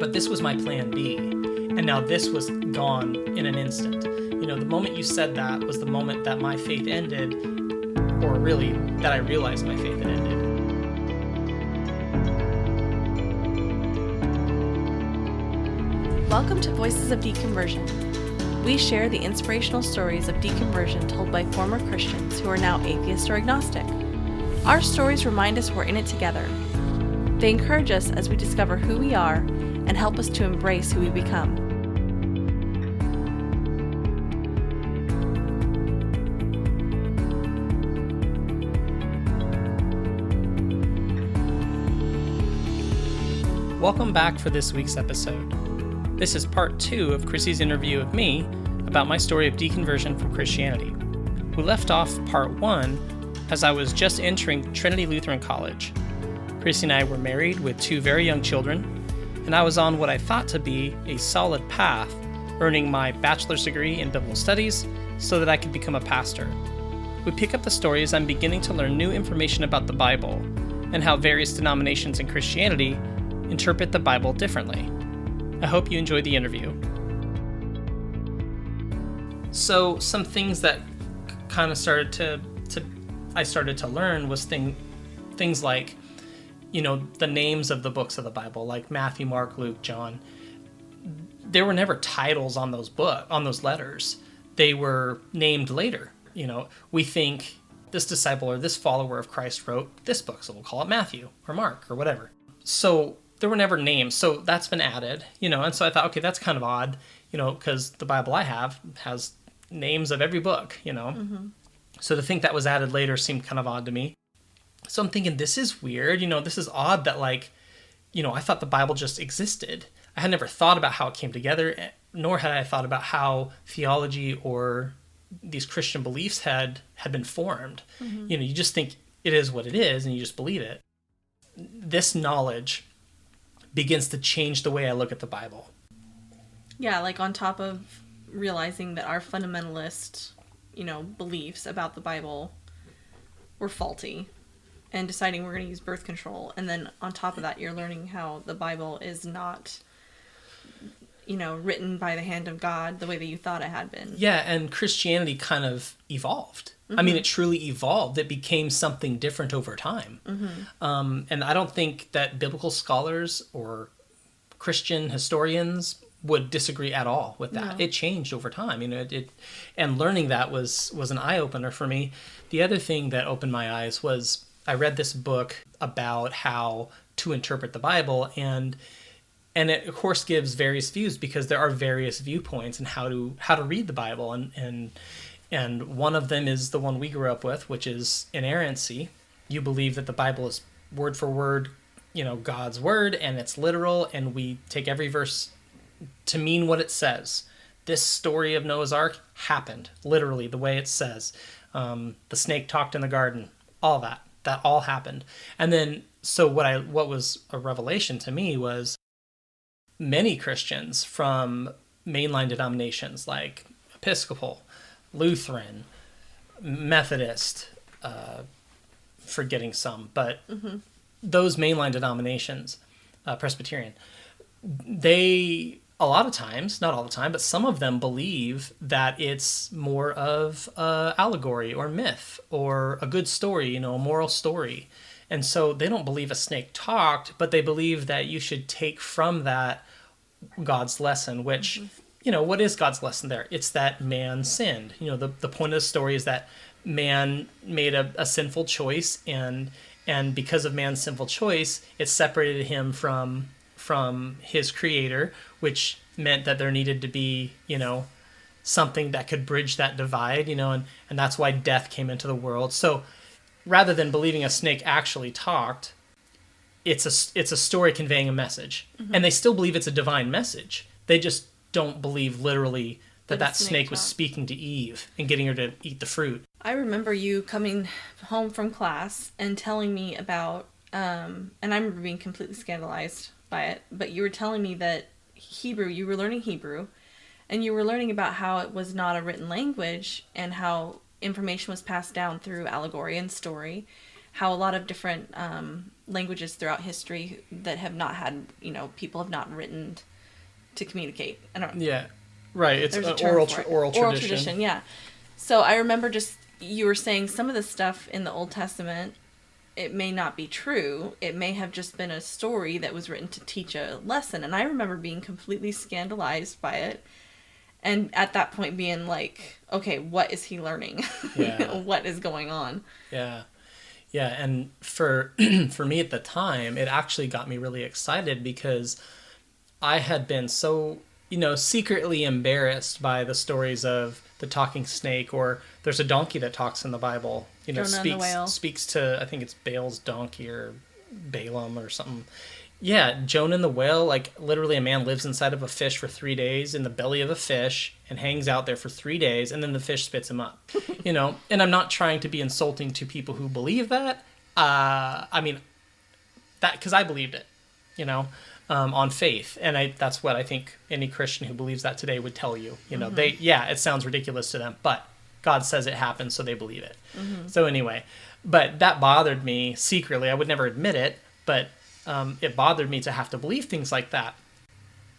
But this was my plan B. And now this was gone in an instant. You know, the moment you said that was the moment that my faith ended, or really, that I realized my faith had ended. Welcome to Voices of Deconversion. We share the inspirational stories of deconversion told by former Christians who are now atheist or agnostic. Our stories remind us we're in it together. They encourage us as we discover who we are and help us to embrace who we become. Welcome back for this week's episode. This is part 2 of Chrissy's interview of me about my story of deconversion from Christianity. We left off part 1 as I was just entering Trinity Lutheran College. Chrissy and I were married with 2 very young children, and I was on what I thought to be a solid path, earning my bachelor's degree in biblical studies so that I could become a pastor. We pick up the story as I'm beginning to learn new information about the Bible and how various denominations in Christianity interpret the Bible differently. I hope you enjoyed the interview. So some things that kind of I started to learn was things like, you know, the names of the books of the Bible, like Matthew, Mark, Luke, John. There were never titles on those letters. They were named later. You know, we think this disciple or this follower of Christ wrote this book, so we'll call it Matthew or Mark or whatever. So there were never names, so that's been added, you know, and so I thought, okay, that's kind of odd, you know, because the Bible I have has names of every book, you know. Mm-hmm. So to think that was added later seemed kind of odd to me. So I'm thinking, this is weird, you know, this is odd that, like, you know, I thought the Bible just existed. I had never thought about how it came together, nor had I thought about how theology or these Christian beliefs had been formed. Mm-hmm. You know, you just think it is what it is, and you just believe it. This knowledge begins to change the way I look at the Bible. Yeah, like on top of realizing that our fundamentalist, you know, beliefs about the Bible were faulty and deciding we're going to use birth control. And then on top of that, you're learning how the Bible is not, you know, written by the hand of God the way that you thought it had been. Yeah, and Christianity kind of evolved. Mm-hmm. I mean, it truly evolved. It became something different over time. Mm-hmm. And I don't think that biblical scholars or Christian historians would disagree at all with that. No. It changed over time. You know, and learning that was an eye-opener for me. The other thing that opened my eyes was I read this book about how to interpret the Bible, and it, of course, gives various views because there are various viewpoints in how to read the Bible, and one of them is the one we grew up with, which is inerrancy. You believe that the Bible is word for word, you know, God's word, and it's literal, and we take every verse to mean what it says. This story of Noah's Ark happened, literally, the way it says. The snake talked in the garden, all that all happened. And then, so what was a revelation to me was many Christians from mainline denominations like Episcopal, Lutheran, Methodist, forgetting some, but mm-hmm. those mainline denominations, Presbyterian, they, a lot of times, not all the time, but some of them believe that it's more of allegory or myth or a good story, you know, a moral story. And so they don't believe a snake talked, but they believe that you should take from that God's lesson, which, mm-hmm. you know, what is God's lesson there? It's that man sinned. You know, the point of the story is that man made a sinful choice, and because of man's sinful choice, it separated him from his creator, which meant that there needed to be, you know, something that could bridge that divide, you know, and that's why death came into the world. So rather than believing a snake actually talked, it's a story conveying a message. Mm-hmm. And they still believe it's a divine message. They just don't believe literally that snake was speaking to Eve and getting her to eat the fruit. I remember you coming home from class and telling me about, and I remember being completely scandalized by it, but you were telling me that you were learning Hebrew, and you were learning about how it was not a written language and how information was passed down through allegory and story, how a lot of different languages throughout history that have not had, people have not written to communicate. I don't. Yeah, right. It's There's a an term oral for it. oral Oral tradition. tradition, yeah. So I remember you were saying some of the stuff in the Old Testament, it may not be true. It may have just been a story that was written to teach a lesson. And I remember being completely scandalized by it. And at that point being like, okay, what is he learning? Yeah. What is going on? Yeah. Yeah, and for for me at the time, it actually got me really excited because I had been so, secretly embarrassed by the stories of the talking snake, or there's a donkey that talks in the Bible. Jonah and the whale. Speaks to, I think it's Baal's donkey or Balaam or something. Yeah, Jonah and the whale, like literally a man lives inside of a fish for 3 days in the belly of a fish and hangs out there for 3 days, and then the fish spits him up. And I'm not trying to be insulting to people who believe that. I mean, that because I believed it, on faith, and that's what I think any Christian who believes that today would tell you. It sounds ridiculous to them, but God says it happened, so they believe it. So anyway, but that bothered me secretly. I would never admit it, but it bothered me to have to believe things like that.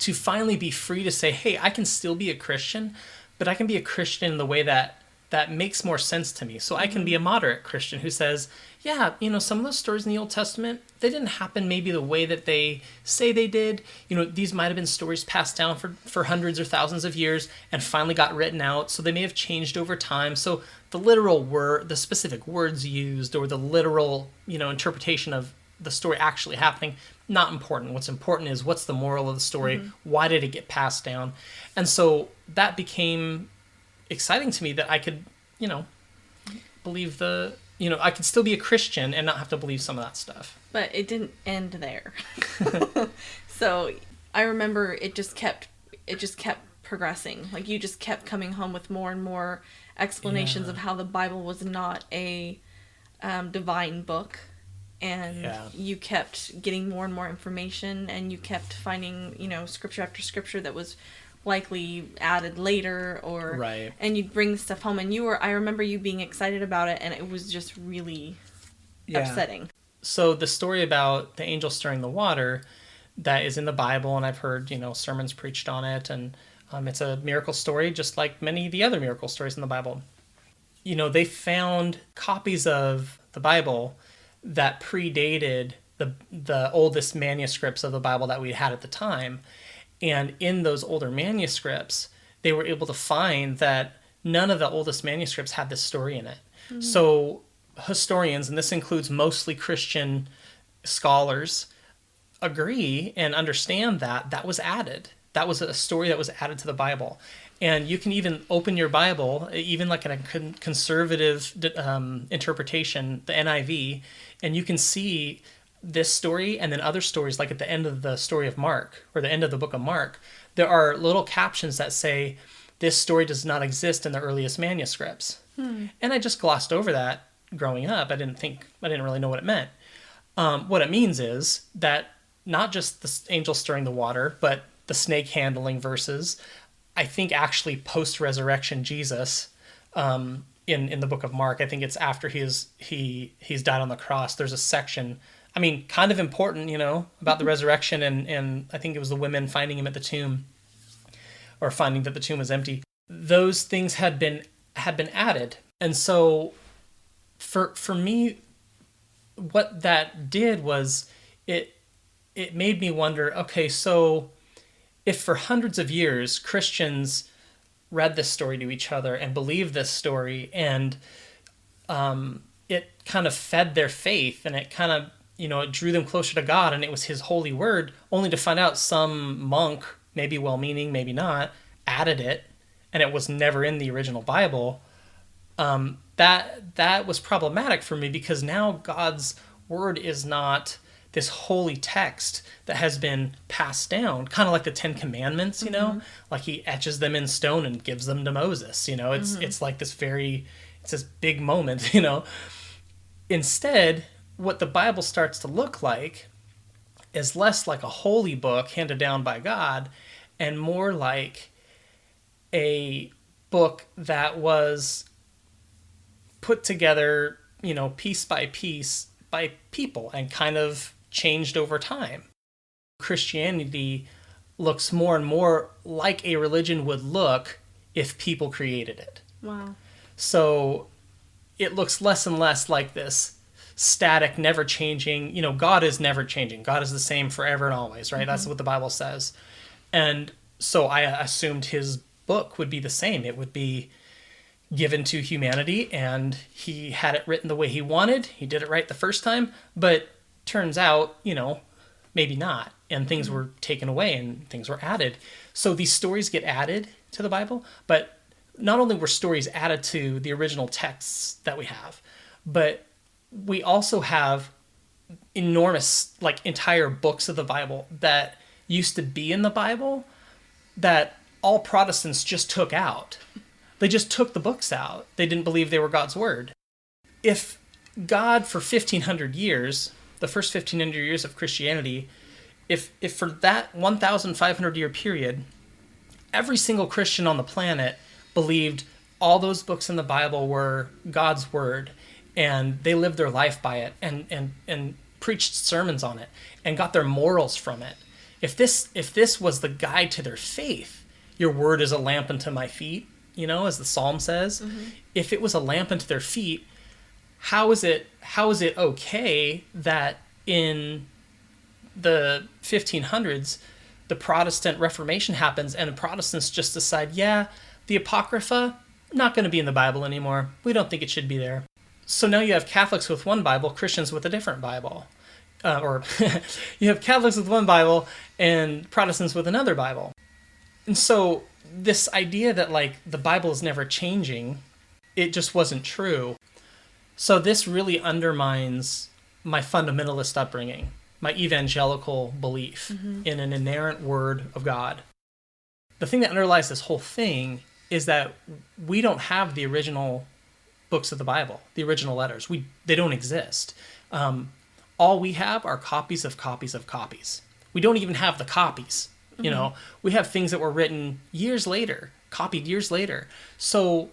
To finally be free to say, hey, I can still be a Christian, but I can be a Christian in the way that makes more sense to me. So I can be a moderate Christian who says, yeah, some of those stories in the Old Testament, they didn't happen maybe the way that they say they did. These might have been stories passed down for hundreds or thousands of years and finally got written out. So they may have changed over time. So the specific words used, or the literal, interpretation of the story actually happening, not important. What's important is what's the moral of the story? Why did it get passed down? And so that became exciting to me, that I could, believe I could still be a Christian and not have to believe some of that stuff. But it didn't end there. So I remember it just kept progressing. Like, you just kept coming home with more and more explanations of how the Bible was not a divine book. And you kept getting more and more information, and you kept finding, scripture after scripture that was likely added later, or right. And you'd bring the stuff home, and I remember you being excited about it, and it was just really upsetting. So the story about the angel stirring the water, that is in the Bible, and I've heard, sermons preached on it, and it's a miracle story, just like many of the other miracle stories in the Bible. They found copies of the Bible that predated the oldest manuscripts of the Bible that we had at the time. And in those older manuscripts, they were able to find that none of the oldest manuscripts had this story in it. Mm-hmm. So historians, and this includes mostly Christian scholars, agree and understand that was added. That was a story that was added to the Bible. And you can even open your Bible, even like in a conservative interpretation, the NIV, and you can see this story and then other stories, like at the end of the story of Mark, or the end of the book of Mark, there are little captions that say, this story does not exist in the earliest manuscripts. And I just glossed over that growing up. I didn't really know what it meant. What it means is that not just the angel stirring the water, but the snake handling verses, I think actually post-resurrection Jesus, in the book of Mark, I think it's after he's died on the cross, there's a section, kind of important, about the resurrection, and I think it was the women finding him at the tomb, or finding that the tomb was empty. Those things had been added. And so for me, what that did was it made me wonder, okay, so if for hundreds of years Christians read this story to each other and believed this story, and it kind of fed their faith, and it kind of, it drew them closer to God, and it was his holy word, only to find out some monk, maybe well-meaning, maybe not, added it, and it was never in the original Bible, that was problematic for me, because now God's word is not this holy text that has been passed down, kind of like the Ten Commandments, like he etches them in stone and gives them to Moses, it's like it's this big moment, Instead, what the Bible starts to look like is less like a holy book handed down by God, and more like a book that was put together, piece by piece by people and kind of changed over time. Christianity looks more and more like a religion would look if people created it. Wow. So it looks less and less like this static, never changing, God is never changing. God is the same forever and always, right? Mm-hmm. That's what the Bible says. And so I assumed his book would be the same. It would be given to humanity, and he had it written the way he wanted. He did it right the first time, but turns out, maybe not. And things were taken away and things were added. So these stories get added to the Bible, but not only were stories added to the original texts that we have, but we also have enormous, entire books of the Bible that used to be in the Bible that all Protestants just took out. They just took the books out. They didn't believe they were God's word. If God, for 1,500 years, the first 1,500 years of Christianity, if for that 1,500 year period, every single Christian on the planet believed all those books in the Bible were God's word, and they lived their life by it and preached sermons on it and got their morals from it. If this was the guide to their faith, your word is a lamp unto my feet, as the Psalm says. Mm-hmm. If it was a lamp unto their feet, how is it okay that in the 1500s the Protestant Reformation happens and the Protestants just decide, the Apocrypha, not going to be in the Bible anymore. We don't think it should be there. So now you have Catholics with one Bible, Christians with a different Bible. Or you have Catholics with one Bible and Protestants with another Bible. And so this idea that the Bible is never changing, it just wasn't true. So this really undermines my fundamentalist upbringing, my evangelical belief in an inerrant word of God. The thing that underlies this whole thing is that we don't have the original books of the Bible, the original letters. They don't exist. All we have are copies of copies of copies. We don't even have the copies. We have things that were written years later, copied years later. So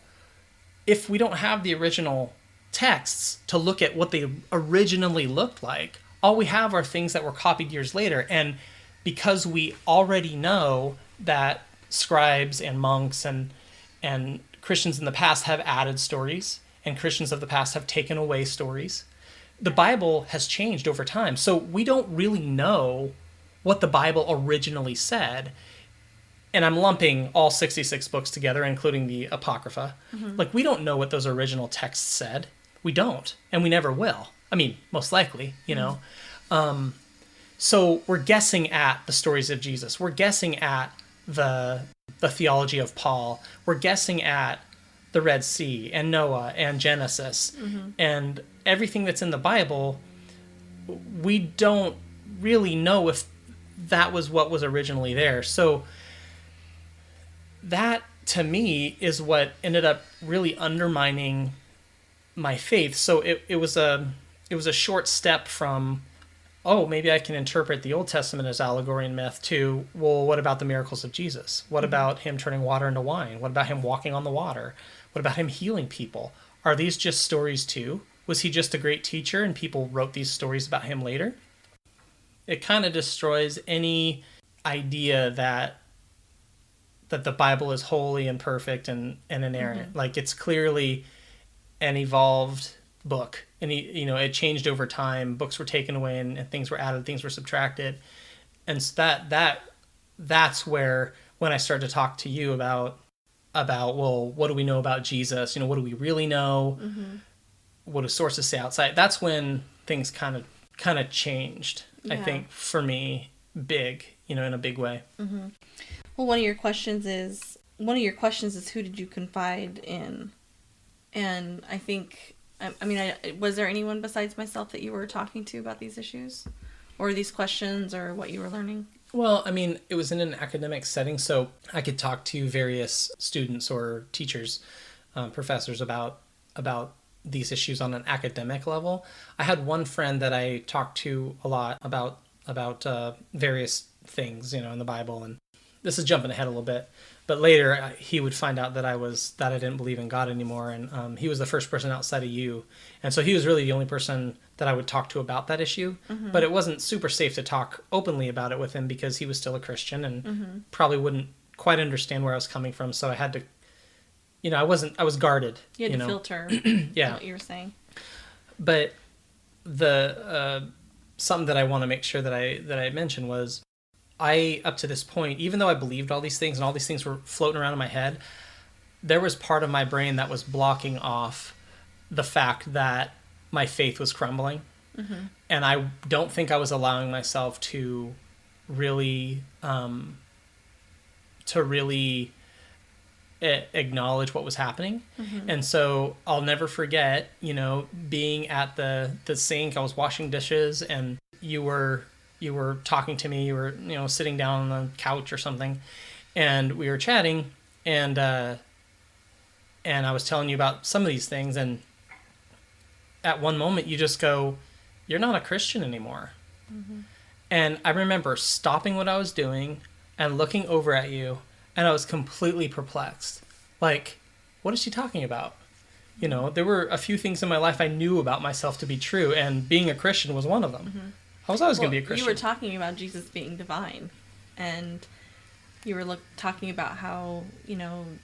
if we don't have the original texts to look at what they originally looked like, all we have are things that were copied years later. And because we already know that scribes and monks and Christians in the past have added stories, and Christians of the past have taken away stories, the Bible has changed over time. So we don't really know what the Bible originally said. And I'm lumping all 66 books together, including the Apocrypha. Mm-hmm. We don't know what those original texts said. We don't, and we never will. I mean, most likely, So we're guessing at the stories of Jesus. We're guessing at the theology of Paul. We're guessing at the Red Sea and Noah and Genesis. Mm-hmm. And everything that's in the Bible, we don't really know if that was what was originally there. So that, to me, is what ended up really undermining my faith. So it was a short step from, maybe I can interpret the Old Testament as allegory and myth, to, well, what about the miracles of Jesus? What about him turning water into wine? What about him walking on the water? What about him healing people? Are these just stories too? Was he just a great teacher and people wrote these stories about him later? It kind of destroys any idea that the Bible is holy and perfect and inerrant. Mm-hmm. It's clearly an evolved book, and it changed over time. Books were taken away and things were added, things were subtracted. And so that's where, when I started to talk to you about well, what do we know about Jesus? What do we really know? Mm-hmm. What do sources say outside? That's when things kind of changed. Yeah. I think for me, big, in a big way. Mm-hmm. Well, one of your questions is who did you confide in? And I think, was there anyone besides myself that you were talking to about these issues or these questions or what you were learning? Well, it was in an academic setting, so I could talk to various students or teachers, professors about these issues on an academic level. I had one friend that I talked to a lot about various things, in the Bible, and this is jumping ahead a little bit, but later he would find out that I didn't believe in God anymore, and he was the first person outside of you, and so he was really the only person that I would talk to about that issue. Mm-hmm. But it wasn't super safe to talk openly about it with him because he was still a Christian and Mm-hmm. probably wouldn't quite understand where I was coming from. So I had to, I was guarded. You had to filter Yeah. what you were saying. But the something that I want to make sure that I mentioned was up to this point, even though I believed all these things and all these things were floating around in my head, there was part of my brain that was blocking off the fact that my faith was crumbling. Mm-hmm. And I don't think I was allowing myself to really acknowledge what was happening. Mm-hmm. And so I'll never forget, being at the sink. I was washing dishes and you were talking to me. You were, sitting down on the couch or something, and we were chatting, and I was telling you about some of these things, and at one moment you just go, "You're not a Christian anymore." Mm-hmm. And I remember stopping what I was doing and looking over at you, and I was completely perplexed. Like, what is she talking about? There were a few things in my life I knew about myself to be true, and being a Christian was one of them. Mm-hmm. I was always going to be a Christian. You were talking about Jesus being divine, and you were talking about how,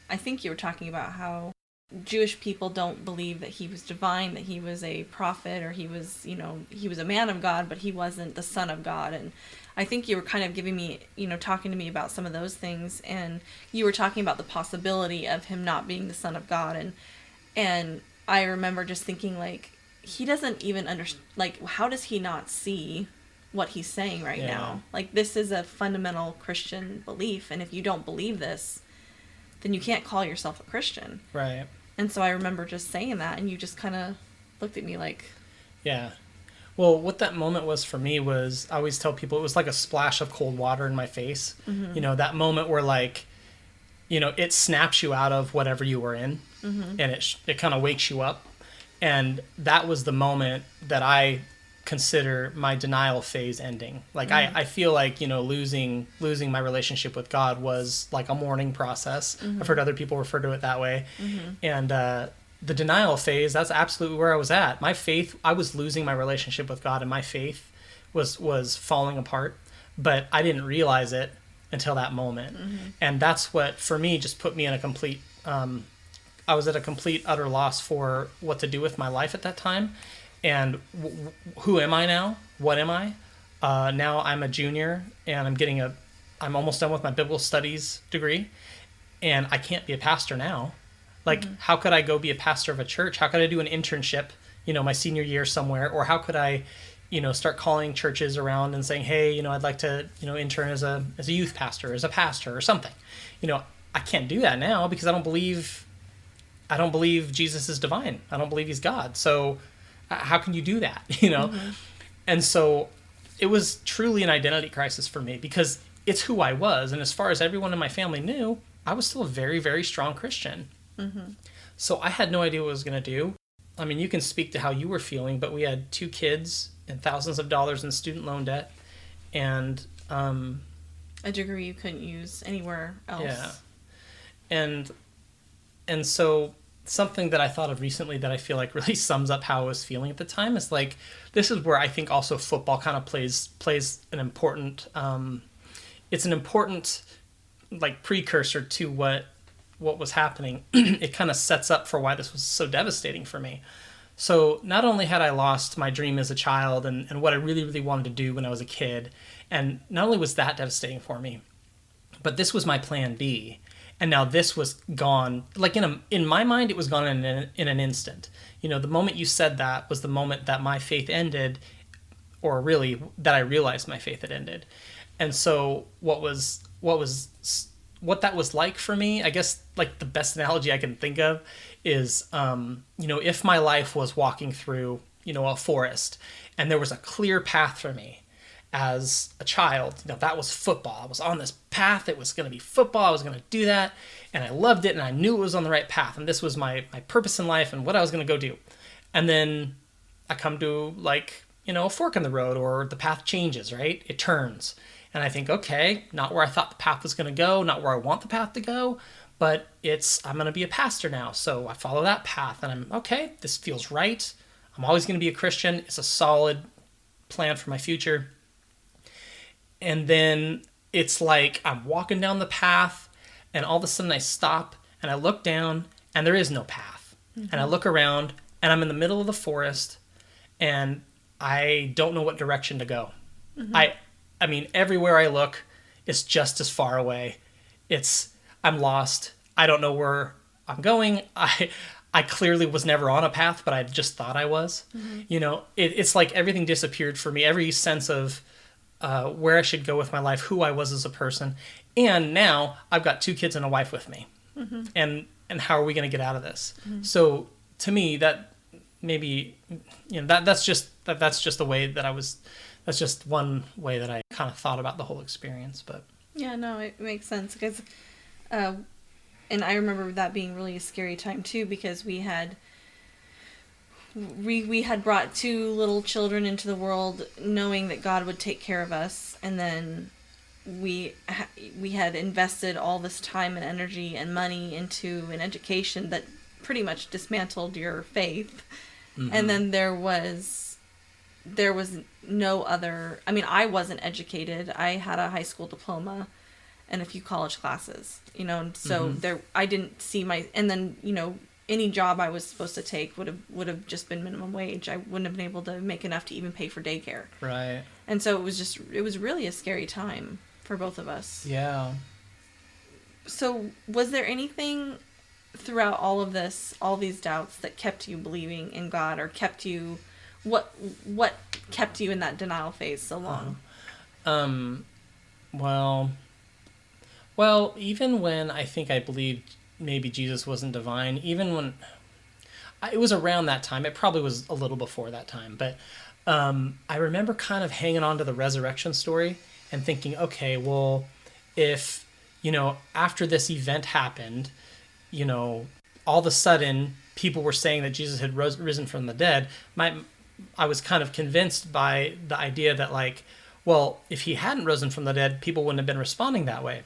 I think you were talking about how Jewish people don't believe that he was divine, that he was a prophet, or he was a man of God, but he wasn't the son of God. And I think you were kind of giving me, talking to me about some of those things, and you were talking about the possibility of him not being the son of God. And I remember just thinking, like, he doesn't even understand, like, how does he not see what he's saying right now? Like, this is a fundamental Christian belief, and if you don't believe this, then you can't call yourself a Christian. Right. And so I remember just saying that, and you just kind of looked at me like... Yeah. Well, what that moment was for me was, I always tell people, it was like a splash of cold water in my face. Mm-hmm. That moment where, like, it snaps you out of whatever you were in, mm-hmm. and it kind of wakes you up. And that was the moment that I consider my denial phase ending. Like, mm-hmm. I feel like, losing my relationship with God was like a mourning process. Mm-hmm. I've heard other people refer to it that way. Mm-hmm. And the denial phase, that's absolutely where I was at. My faith, I was losing my relationship with God, and my faith was falling apart, but I didn't realize it until that moment. Mm-hmm. And that's what, for me, just put me in a complete... I was at a complete, utter loss for what to do with my life at that time. And who am I now? What am I? Now I'm a junior, and I'm almost done with my biblical studies degree, and I can't be a pastor now. Like, mm-hmm. How could I go be a pastor of a church? How could I do an internship, my senior year somewhere? Or how could I, start calling churches around and saying, hey, I'd like to, intern as a youth pastor, as a pastor or something. I can't do that now because I don't believe Jesus is divine. I don't believe he's God. So how can you do that? Mm-hmm. And so it was truly an identity crisis for me because it's who I was. And as far as everyone in my family knew, I was still a very, very strong Christian. Mm-hmm. So I had no idea what I was going to do. I mean, you can speak to how you were feeling, but we had 2 kids and thousands of dollars in student loan debt and a degree you couldn't use anywhere else. Yeah. And so something that I thought of recently that I feel like really sums up how I was feeling at the time is like, this is where I think also football kind of plays an important, it's an important like precursor to what was happening. It kind of sets up for why this was so devastating for me. So not only had I lost my dream as a child and what I really, really wanted to do when I was a kid, and not only was that devastating for me, but this was my plan B. And now this was gone. Like in my mind, it was gone in an instant. The moment you said that was the moment that my faith ended, or really that I realized my faith had ended. And so what that was like for me, I guess like the best analogy I can think of is, if my life was walking through, a forest and there was a clear path for me as a child, that was football. I was on this path. It was going to be football. I was going to do that. And I loved it. And I knew it was on the right path. And this was my purpose in life and what I was going to go do. And then I come to a fork in the road, or the path changes, right? It turns. And I think, okay, not where I thought the path was going to go, not where I want the path to go, but I'm going to be a pastor now. So I follow that path and I'm, okay, this feels right. I'm always going to be a Christian. It's a solid plan for my future. And then it's like I'm walking down the path, and all of a sudden I stop and I look down and there is no path. Mm-hmm. And I look around and I'm in the middle of the forest and I don't know what direction to go. Mm-hmm. I mean, everywhere I look, it's just as far away. I'm lost. I don't know where I'm going. I clearly was never on a path, but I just thought I was. Mm-hmm. You know, it's like everything disappeared for me. Every sense of where I should go with my life, who I was as a person. And now I've got 2 kids and a wife with me. Mm-hmm. And how are we going to get out of this? Mm-hmm. So to me, that maybe, you know, that's just the way that that's just one way that I kind of thought about the whole experience. But yeah, no, it makes sense because, and I remember that being really a scary time too, because we had brought 2 little children into the world knowing that God would take care of us, and then we had invested all this time and energy and money into an education that pretty much dismantled your faith. Mm-hmm. And then there was no other, I mean, I wasn't educated. I had a high school diploma and a few college classes, you know, and so mm-hmm. I didn't see and then, you know, any job I was supposed to take would have just been minimum wage. I wouldn't have been able to make enough to even pay for daycare. Right. And so it was really a scary time for both of us. Yeah. So was there anything throughout all of this, all these doubts, that kept you believing in God, or kept you, what kept you in that denial phase so long? Well, even when I think I believed maybe Jesus wasn't divine, even when it was around that time, it probably was a little before that time, but I remember kind of hanging on to the resurrection story and thinking, okay, well, if, you know, after this event happened, you know, all of a sudden people were saying that Jesus had risen from the dead, I was kind of convinced by the idea that, like, well, if he hadn't risen from the dead, people wouldn't have been responding that way.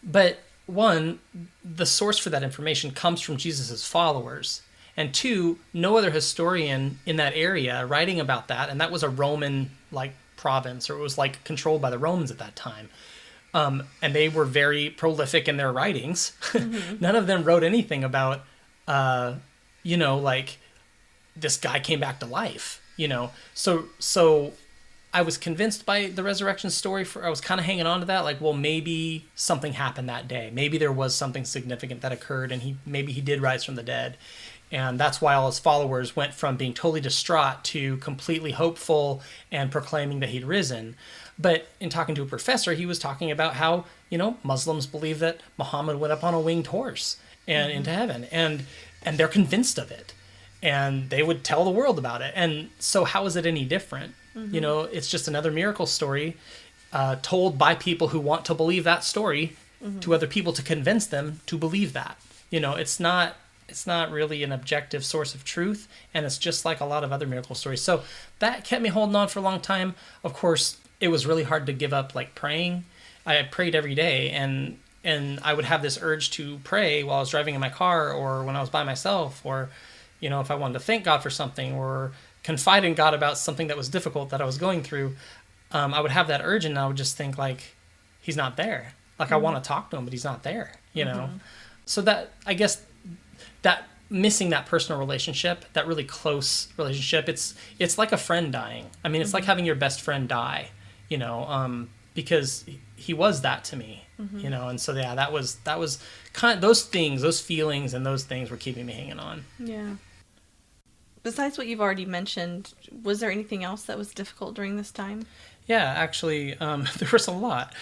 But one, the source for that information comes from Jesus's followers. And 2, no other historian in that area writing about that, and that was a Roman, like, province, or it was, like, controlled by the Romans at that time. And they were very prolific in their writings. Mm-hmm. None of them wrote anything about, you know, like, this guy came back to life, you know. So I was convinced by the resurrection story. I was kind of hanging on to that, like, well, maybe something happened that day. Maybe there was something significant that occurred, and maybe he did rise from the dead. And that's why all his followers went from being totally distraught to completely hopeful and proclaiming that he'd risen. But in talking to a professor, he was talking about how, you know, Muslims believe that Muhammad went up on a winged horse and mm-hmm. into heaven, and they're convinced of it, and they would tell the world about it. And so how is it any different? Mm-hmm. You know, it's just another miracle story told by people who want to believe that story mm-hmm. to other people to convince them to believe that. You know, it's not really an objective source of truth, and it's just like a lot of other miracle stories. So that kept me holding on for a long time. Of course, it was really hard to give up, like, praying. I prayed every day, and I would have this urge to pray while I was driving in my car, or when I was by myself, or, you know, if I wanted to thank God for something or confide in God about something that was difficult that I was going through. I would have that urge, and I would just think, like, he's not there. Like, mm-hmm. I want to talk to him, but he's not there, you know? Mm-hmm. So that, I guess, that missing that personal relationship, that really close relationship, it's like a friend dying. I mean, it's mm-hmm. like having your best friend die, you know, because he was that to me, mm-hmm. you know? And so, yeah, that was kind of those things, those feelings and those things were keeping me hanging on. Yeah. Besides what you've already mentioned, was there anything else that was difficult during this time? Yeah, actually, there was a lot.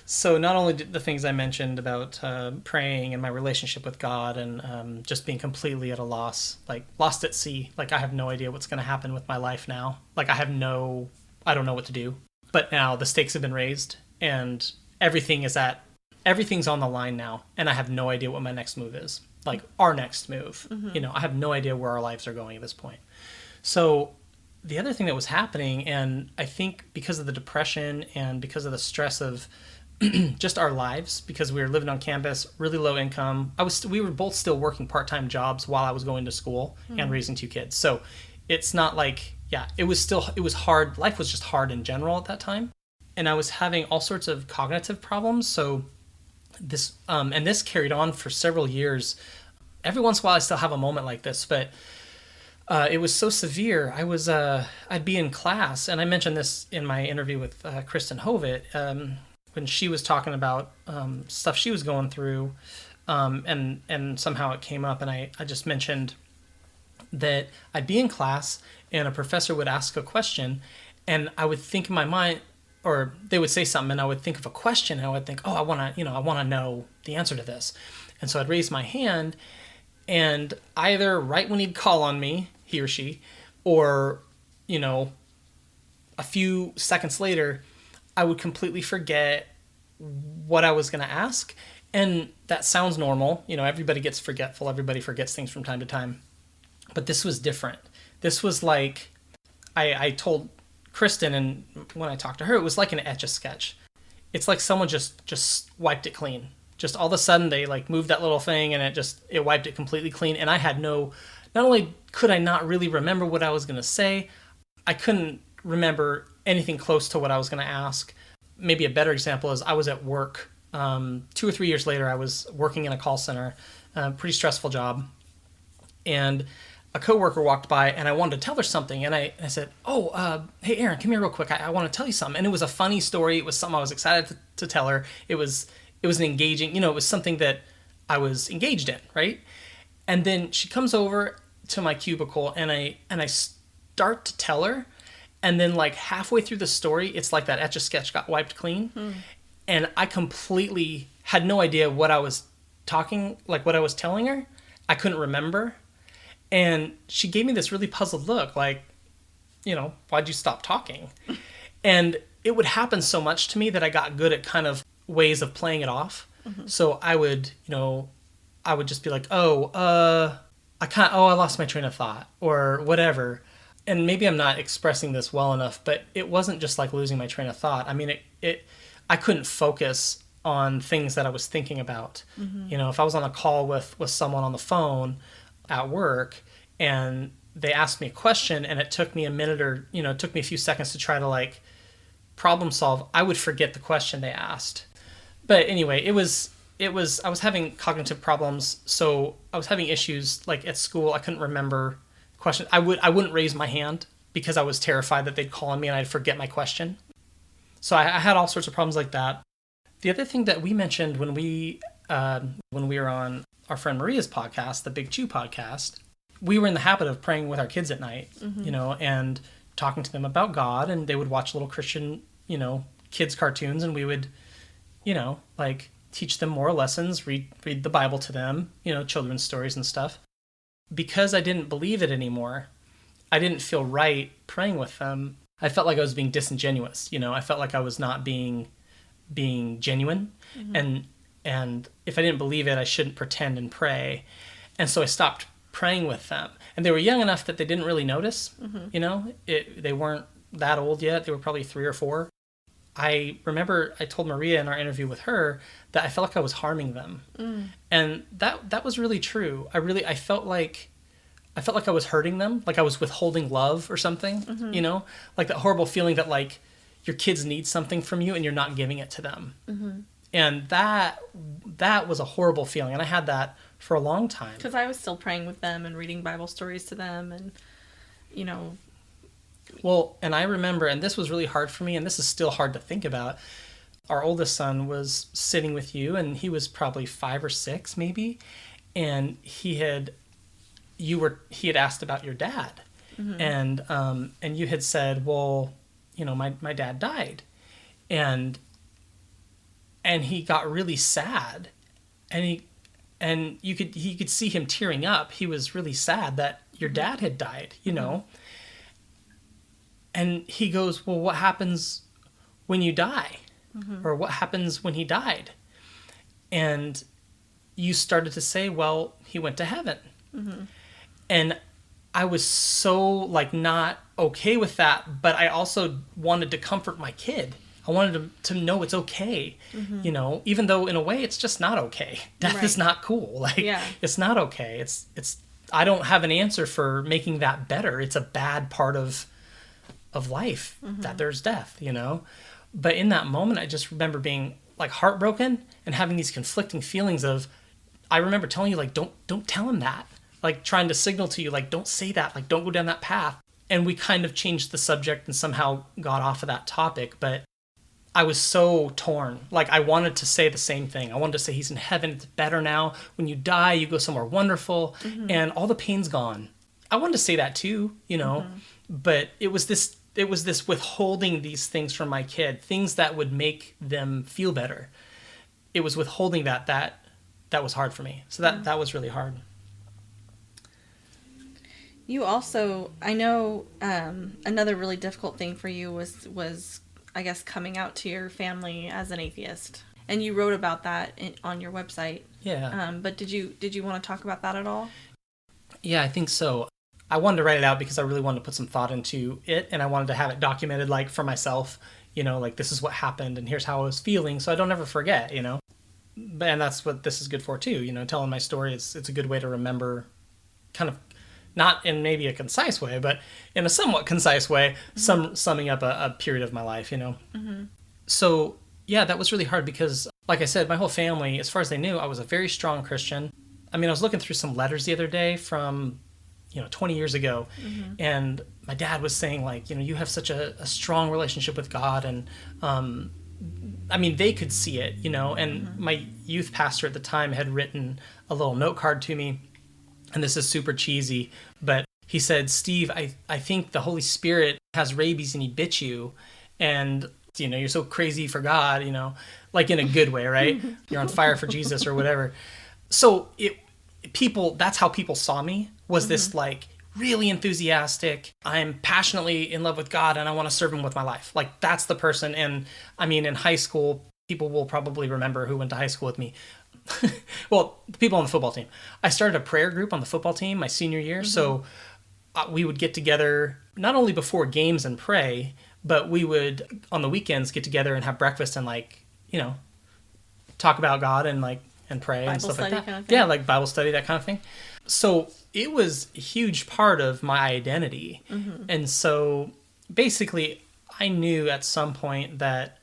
So not only did the things I mentioned about praying and my relationship with God, and just being completely at a loss, like lost at sea, like I have no idea what's going to happen with my life now. Like I don't know what to do. But now the stakes have been raised, and everything's on the line now, and I have no idea what my next move is. Like our next move, mm-hmm. you know, I have no idea where our lives are going at this point. So the other thing that was happening, and I think because of the depression and because of the stress of just our lives, because we were living on campus, really low income. We were both still working part-time jobs while I was going to school and raising 2 kids. So it's not like, it was hard. Life was just hard in general at that time. And I was having all sorts of cognitive problems. So this carried on for several years. Every once in a while I still have a moment like this, but it was so severe. I'd be in class, and I mentioned this in my interview with Kristen Hovitt, when she was talking about stuff she was going through, and somehow it came up, and I just mentioned that I'd be in class and a professor would ask a question, and I would think in my mind, or they would say something, and I would think of a question, and I would think, I want to know the answer to this. And so I'd raise my hand, and either right when he'd call on me, he or she, or, a few seconds later, I would completely forget what I was going to ask. And that sounds normal. Everybody gets forgetful. Everybody forgets things from time to time. But this was different. This was like, I told Kristen, and when I talked to her, it was like an Etch-a-Sketch. It's like someone just wiped it clean. Just all of a sudden they moved that little thing and it wiped it completely clean. And I had not only could I not really remember what I was going to say, I couldn't remember anything close to what I was going to ask. Maybe a better example is I was at work 2 or 3 years later. I was working in a call center, pretty stressful job. And a coworker walked by and I wanted to tell her something. And I said, hey, Erin, come here real quick. I want to tell you something. And it was a funny story. It was something I was excited to tell her. It was an engaging, it was something that I was engaged in, right? And then she comes over to my cubicle and I start to tell her, and then halfway through the story, it's like that Etch-a-Sketch got wiped clean. And I completely had no idea what I was what I was telling her. I couldn't remember. And she gave me this really puzzled look, why'd you stop talking? And it would happen so much to me that I got good at kind of ways of playing it off. So I would just be like, I lost my train of thought or whatever. And maybe I'm not expressing this well enough, but it wasn't just like losing my train of thought. I mean, I couldn't focus on things that I was thinking about. If I was on a call with someone on the phone at work and they asked me a question and it took me a minute or, it took me a few seconds to try to problem solve, I would forget the question they asked. But anyway, I was having cognitive problems. So I was having issues at school. I couldn't remember questions. I wouldn't raise my hand because I was terrified that they'd call on me and I'd forget my question. So I had all sorts of problems like that. The other thing that we mentioned when we were on our friend Maria's podcast, the Big Chew podcast, we were in the habit of praying with our kids at night, and talking to them about God, and they would watch little Christian, kids cartoons, and we would, teach them moral lessons, read the Bible to them, children's stories and stuff. Because I didn't believe it anymore, I didn't feel right praying with them. I felt like I was being disingenuous, I felt like I was not being genuine. And if I didn't believe it, I shouldn't pretend and pray. And so I stopped praying with them. And they were young enough that they didn't really notice, they weren't that old yet. They were probably 3 or 4. I remember I told Maria in our interview with her that I felt like I was harming them. And that was really true. I felt like I was hurting them, like I was withholding love or something, like that horrible feeling that your kids need something from you and you're not giving it to them. And that was a horrible feeling. And I had that for a long time. Because I was still praying with them and reading Bible stories to them and, Well, and I remember, and this was really hard for me, and this is still hard to think about. Our oldest son was sitting with you, and he was probably 5 or 6 maybe, and he had asked about your dad. And you had said, well, my dad died. And he got really sad, and he could see him tearing up. He was really sad that your dad had died, And he goes, well, what happens when you die? Or what happens when he died? And you started to say, well, he went to heaven. And I was so not okay with that, but I also wanted to comfort my kid. I wanted to know it's okay, you know, even though in a way it's just not okay. Death is not cool. Like, it's not okay. I don't have an answer for making that better. It's a bad part of life that there's death, you know? But in that moment, I just remember being like heartbroken and having these conflicting feelings of, I remember telling you, like, don't tell him that. Like, trying to signal to you, like, don't say that, like, don't go down that path. And we kind of changed the subject and somehow got off of that topic. But I was so torn. Like, I wanted to say the same thing. I wanted to say he's in heaven. It's better now. When you die, you go somewhere wonderful and all the pain's gone. I wanted to say that too, you know, but it was this withholding these things from my kid, things that would make them feel better. It was withholding that was hard for me. So that was really hard. You also, I know, another really difficult thing for you was, I guess, coming out to your family as an atheist. And you wrote about that on your website. Yeah. But did you want to talk about that at all? Yeah, I think so. I wanted to write it out because I really wanted to put some thought into it, and I wanted to have it documented, like, for myself, you know, like, this is what happened and here's how I was feeling, so I don't ever forget, you know. And that's what this is good for too, you know, telling my story. It's a good way to remember, kind of, not in maybe a concise way, but in a somewhat concise way, summing up a period of my life, you know. So yeah, that was really hard because, like I said, my whole family, as far as they knew, I was a very strong Christian. I mean, I was looking through some letters the other day from, 20 years ago. And my dad was saying, like, you have such a strong relationship with God. And, I mean, they could see it, and my youth pastor at the time had written a little note card to me. And this is super cheesy, but he said, Steve, I think the Holy Spirit has rabies and he bit you. And, you're so crazy for God, like in a good way, right? You're on fire for Jesus or whatever. So that's how people saw me, was this like really enthusiastic, I'm passionately in love with God and I want to serve him with my life. Like, that's the person. And I mean, in high school, people will probably remember who went to high school with me. Well, the people on the football team. I started a prayer group on the football team my senior year. So we would get together not only before games and pray, but we would on the weekends get together and have breakfast and talk about God and pray Bible and stuff like that. kind of thing. Yeah, like Bible study, that kind of thing. So it was a huge part of my identity. And so basically I knew at some point that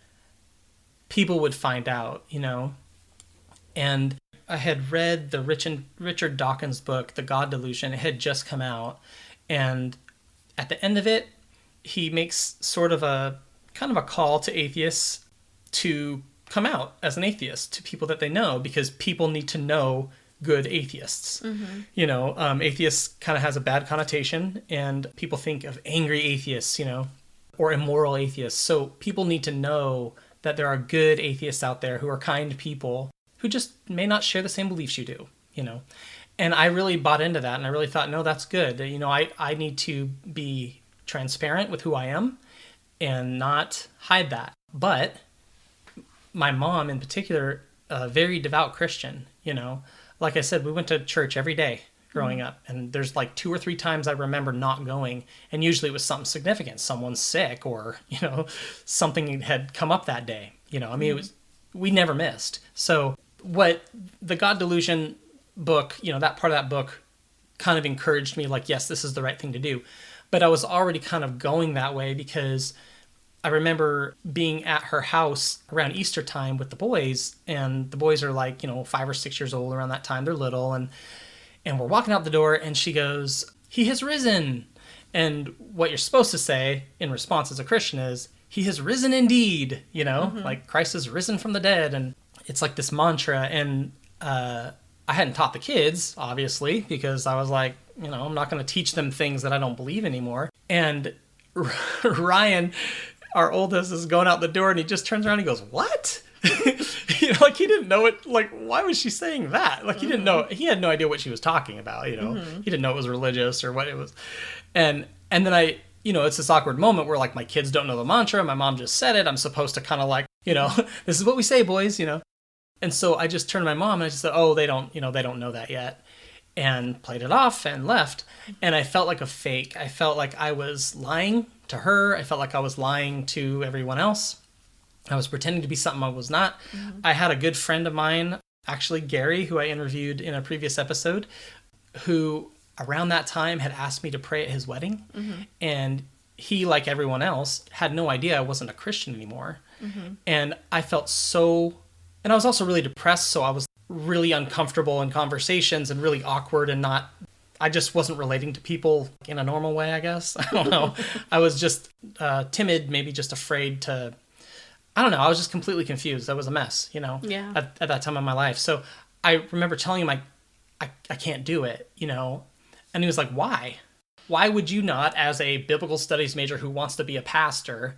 people would find out, And I had read the Richard Dawkins book, The God Delusion. It had just come out. And at the end of it, he makes sort of a kind of a call to atheists to come out as an atheist to people that they know, because people need to know good atheists. Atheists kind of has a bad connotation, and people think of angry atheists, or immoral atheists. So people need to know that there are good atheists out there who are kind people who just may not share the same beliefs you do, And I really bought into that, and I really thought, no, that's good. I need to be transparent with who I am and not hide that. But my mom in particular, a very devout Christian, Like I said, we went to church every day growing up, and there's 2 or 3 times I remember not going, and usually it was something significant. Someone's sick, or, something had come up that day. We never missed. So what the God Delusion book, that part of that book kind of encouraged me, yes, this is the right thing to do. But I was already kind of going that way, because I remember being at her house around Easter time with the boys, and the boys are 5 or 6 years old around that time. They're little, and we're walking out the door, and she goes, "He has risen." And what you're supposed to say in response as a Christian is, "He has risen indeed," like Christ has risen from the dead. And it's like this mantra. And I hadn't taught the kids, obviously, because I was like, I'm not going to teach them things that I don't believe anymore. And Ryan, our oldest, is going out the door, and he just turns around and he goes, "What?" He didn't know it. Why was she saying that? He didn't know. He had no idea what she was talking about. He didn't know it was religious or what it was. And then I, it's this awkward moment where my kids don't know the mantra. My mom just said it. I'm supposed to kind of this is what we say, boys, And so I just turned to my mom and I just said, "Oh, they don't know that yet," and played it off and left. And I felt like a fake. I felt like I was lying to her. I felt like I was lying to everyone else. I was pretending to be something I was not. Mm-hmm. I had a good friend of mine, actually Gary, who I interviewed in a previous episode, who around that time had asked me to pray at his wedding. Mm-hmm. And he, like everyone else, had no idea I wasn't a Christian anymore. Mm-hmm. And I felt and I was also really depressed, so I was really uncomfortable in conversations and really awkward and I just wasn't relating to people in a normal way, I guess. I don't know. I was just timid, maybe just afraid to, I don't know. I was just completely confused. I was a mess, yeah. at that time in my life. So I remember telling him I can't do it, and he was like, why? Why would you not, as a biblical studies major who wants to be a pastor,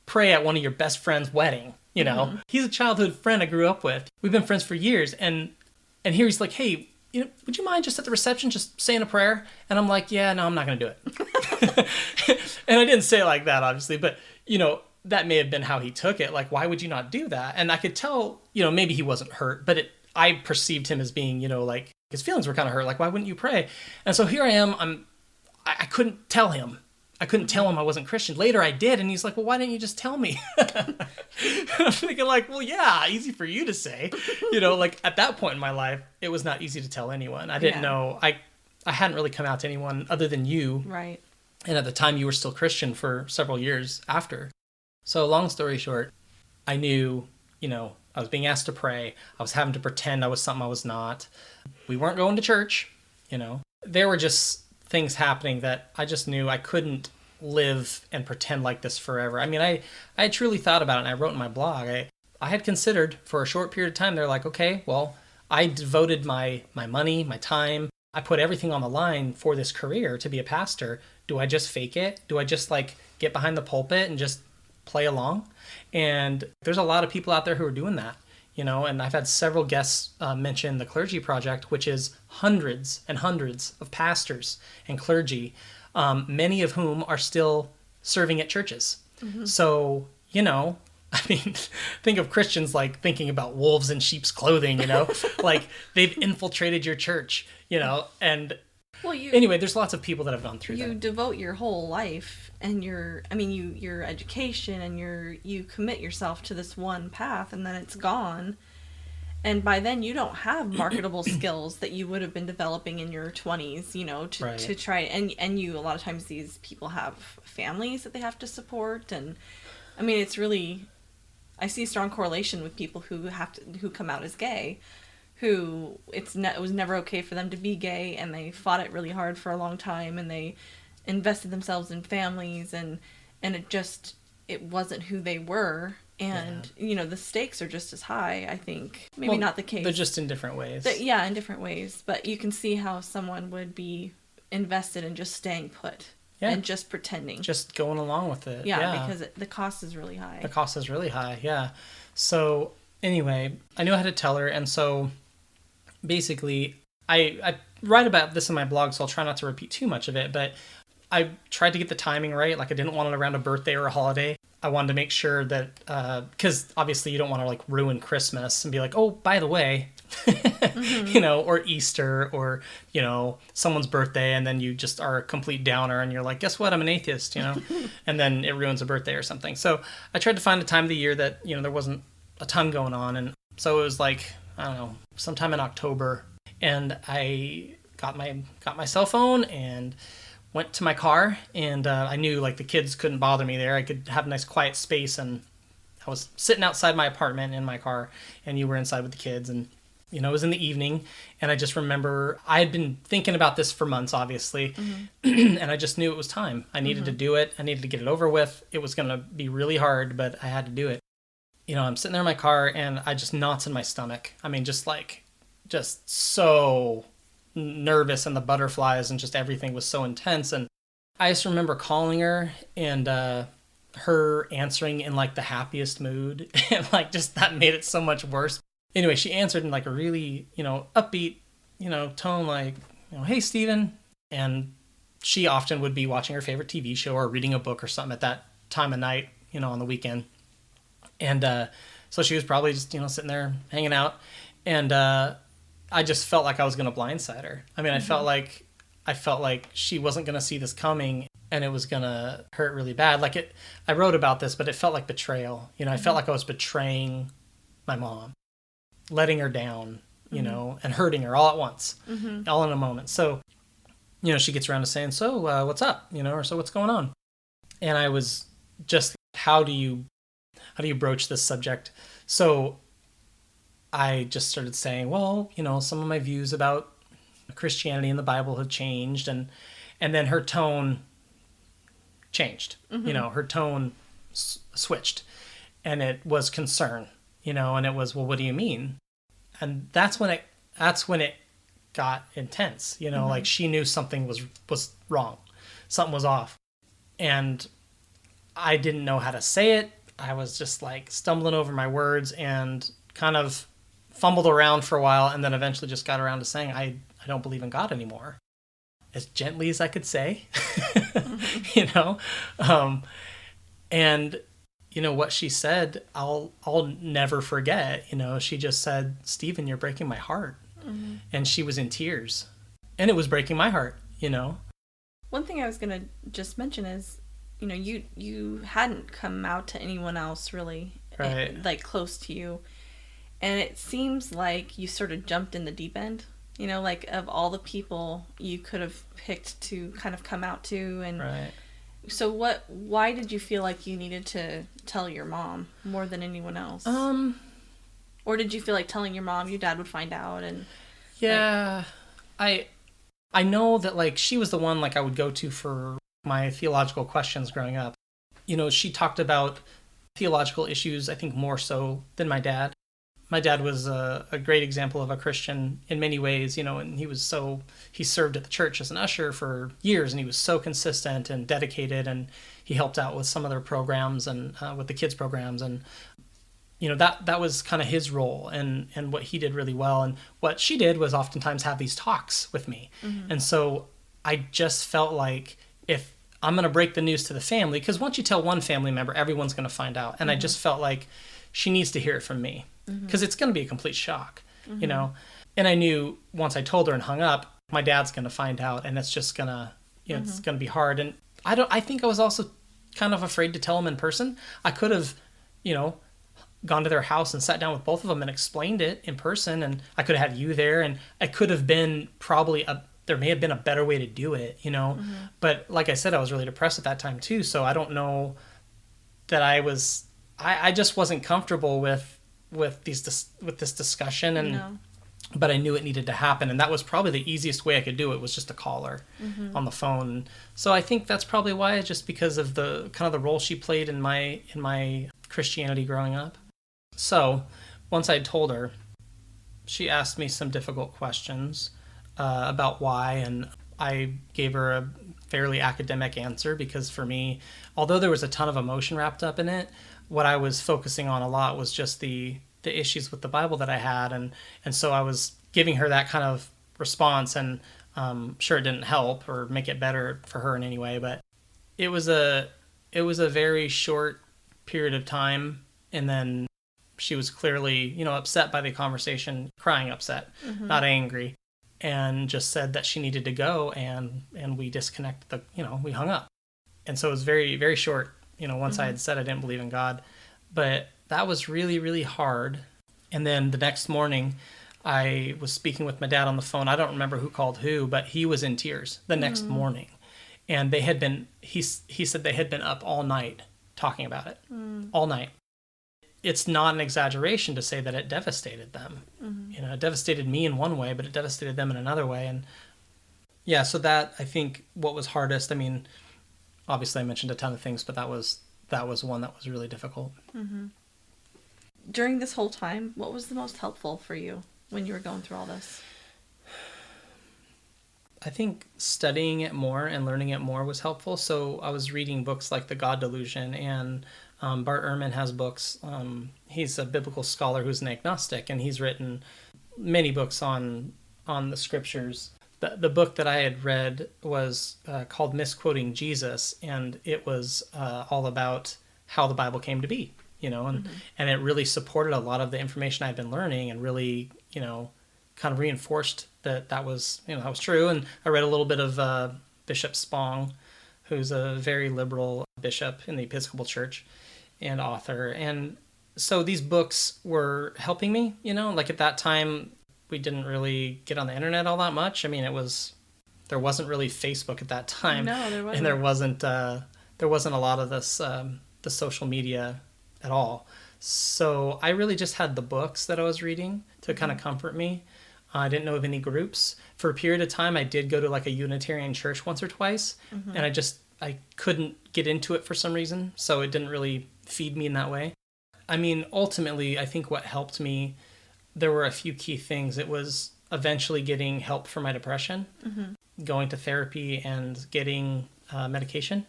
pray at one of your best friend's wedding? Mm-hmm. He's a childhood friend I grew up with. We've been friends for years. And here he's like, hey, would you mind just at the reception just saying a prayer? And I'm like, yeah, no, I'm not going to do it. And I didn't say it like that, obviously. But, that may have been how he took it. Like, why would you not do that? And I could tell, maybe he wasn't hurt. But I perceived him as being, like, his feelings were kind of hurt. Like, why wouldn't you pray? And so here I am. I couldn't tell him. I couldn't tell him I wasn't Christian. Later I did, and he's like, well, why didn't you just tell me? I'm thinking like, well, yeah, easy for you to say. Like at that point in my life, it was not easy to tell anyone. I didn't know. I hadn't really come out to anyone other than you. Right. And at the time, you were still Christian for several years after. So long story short, I knew, I was being asked to pray. I was having to pretend I was something I was not. We weren't going to church, There were just things happening that I just knew I couldn't live and pretend like this forever. I mean, I truly thought about it, and I wrote in my blog. I had considered for a short period of time. They're like, okay, well, I devoted my money, my time. I put everything on the line for this career to be a pastor. Do I just fake it? Do I just like get behind the pulpit and just play along? And there's a lot of people out there who are doing that. And I've had several guests mention the Clergy Project, which is hundreds and hundreds of pastors and clergy, many of whom are still serving at churches. Mm-hmm. So, I mean, think of Christians like thinking about wolves in sheep's clothing, like they've infiltrated your church, and anyway, there's lots of people that have gone through that. You devote your whole life and your education and you commit yourself to this one path, and then it's gone. And by then you don't have marketable skills that you would have been developing in your 20s, to try. And you, a lot of times these people have families that they have to support. And I mean, it's really, I see a strong correlation with people who come out as gay, who it was never okay for them to be gay, and they fought it really hard for a long time, and they invested themselves in families, and it wasn't who they were. And, the stakes are just as high, I think. Maybe not the case. They're just in different ways. In different ways. But you can see how someone would be invested in just staying put. Yeah. And just pretending. Just going along with it. Yeah. Because the cost is really high. The cost is really high, yeah. So, anyway, I knew I had to tell her. And so, basically, I write about this in my blog, so I'll try not to repeat too much of it. But I tried to get the timing right. Like, I didn't want it around a birthday or a holiday. I wanted to make sure that, because obviously you don't want to like ruin Christmas and be like, oh, by the way, mm-hmm. Or Easter or, someone's birthday, and then you just are a complete downer and you're like, guess what? I'm an atheist, and then it ruins a birthday or something. So I tried to find a time of the year that, there wasn't a ton going on. And so it was like, I don't know, sometime in October, and I got my cell phone and went to my car, and I knew like the kids couldn't bother me there. I could have a nice quiet space, and I was sitting outside my apartment in my car, and you were inside with the kids, and it was in the evening, and I just remember I had been thinking about this for months, obviously, mm-hmm. and I just knew it was time. I needed mm-hmm. to do it. I needed to get it over with. It was going to be really hard, but I had to do it. I'm sitting there in my car, and I just knots in my stomach. I mean, just so nervous, and the butterflies and just everything was so intense. And I just remember calling her and her answering in like the happiest mood, and like just that made it so much worse. Anyway, she answered in like a really upbeat tone, like hey Steven. And she often would be watching her favorite TV show or reading a book or something at that time of night, on the weekend. And so she was probably just sitting there hanging out, and I just felt like I was going to blindside her. I mean, mm-hmm. I felt like I felt like she wasn't going to see this coming and it was going to hurt really bad. Like I wrote about this, but it felt like betrayal. You know, I felt like I was betraying my mom, letting her down, you know, and hurting her all at once, all in a moment. So, you know, she gets around to saying, so what's up? You know, or so what's going on? And I was just, how do you broach this subject? So I just started saying, well, you know, some of my views about Christianity and the Bible have changed. And then her tone changed, you know, her tone switched, and it was concern, you know, and it was, well, what do you mean? And that's when it got intense, you know, like she knew something was wrong. Something was off. And I didn't know how to say it. I was just like stumbling over my words and kind of fumbled around for a while, and then eventually just got around to saying, I don't believe in God anymore. As gently as I could say, you know? And, you know, what she said, I'll never forget. You know, she just said, Stephen, you're breaking my heart. And she was in tears. And it was breaking my heart, you know? One thing I was going to just mention is, you know, you hadn't come out to anyone else really, right, like close to you. And it seems like you sort of jumped in the deep end, you know, like of all the people you could have picked to kind of come out to. And right. So why did you feel like you needed to tell your mom more than anyone else? Or did you feel like telling your mom, your dad would find out? And yeah, like, I know that like she was the one like I would go to for my theological questions growing up. You know, she talked about theological issues, I think more so than my dad. My dad was a great example of a Christian in many ways, you know, and he served at the church as an usher for years, and he was so consistent and dedicated, and he helped out with some of their programs and with the kids programs, and you know, that was kind of his role and what he did really well. And what she did was oftentimes have these talks with me. And so I just felt like if I'm going to break the news to the family, because once you tell one family member, everyone's going to find out. And I just felt like she needs to hear it from me, because it's going to be a complete shock, you know? And I knew once I told her and hung up, my dad's going to find out, and it's just going to, you know, it's going to be hard. And I think I was also kind of afraid to tell him in person. I could have, you know, gone to their house and sat down with both of them and explained it in person, and I could have had you there, and it could have been probably there may have been a better way to do it, you know. But like I said, I was really depressed at that time too, so I don't know that I just wasn't comfortable with this discussion, and but I knew it needed to happen, and that was probably the easiest way I could do it, was just to call her on the phone. So I think that's probably why, just because of the kind of the role she played in my Christianity growing up. So once I told her, she asked me some difficult questions about why, and I gave her a fairly academic answer, because for me, although there was a ton of emotion wrapped up in it, what I was focusing on a lot was just the issues with the Bible that I had, and so I was giving her that kind of response, and sure, it didn't help or make it better for her in any way, but it was a very short period of time, and then she was clearly, you know, upset by the conversation, crying upset, not angry, and just said that she needed to go, and we disconnected, we hung up. And so it was very, very short, you know, once I had said I didn't believe in God. But that was really, really hard. And then the next morning, I was speaking with my dad on the phone. I don't remember who called who, but he was in tears the next morning. And they had been, he said they had been up all night talking about it, all night. It's not an exaggeration to say that it devastated them. You know, it devastated me in one way, but it devastated them in another way. And yeah, so that, I think, what was hardest, I mean, obviously I mentioned a ton of things, but that was one that was really difficult. During this whole time, what was the most helpful for you when you were going through all this? I think studying it more and learning it more was helpful. So I was reading books like The God Delusion, and Bart Ehrman has books. He's a biblical scholar who's an agnostic, and he's written many books on the scriptures. The book that I had read was called Misquoting Jesus, and it was all about how the Bible came to be, you know, and it really supported a lot of the information I'd been learning, and really, you know, kind of reinforced that was, that was true. And I read a little bit of Bishop Spong, who's a very liberal bishop in the Episcopal Church and author. And so these books were helping me, like at that time, we didn't really get on the internet all that much. I mean, there wasn't really Facebook at that time. No, there wasn't. And there wasn't a lot of this, the social media at all. So I really just had the books that I was reading to kind of comfort me. I didn't know of any groups. For a period of time, I did go to like a Unitarian church once or twice, and I couldn't get into it for some reason, so it didn't really feed me in that way. I mean, ultimately, I think what helped me, there were a few key things. It was eventually getting help for my depression, going to therapy and getting medication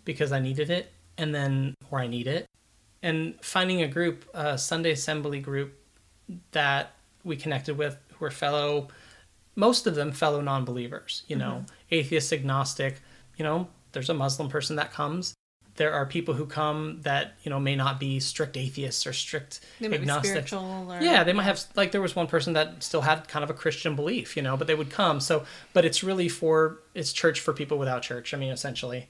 because I needed it, or I need it, and finding a group, a Sunday Assembly group that we connected with, who were most of them fellow non-believers, atheist, agnostic, there's a Muslim person that comes. There are people who come that, may not be strict atheists or strict agnostics. They might have, like there was one person that still had kind of a Christian belief, but they would come. So, but it's really it's church for people without church. I mean, essentially,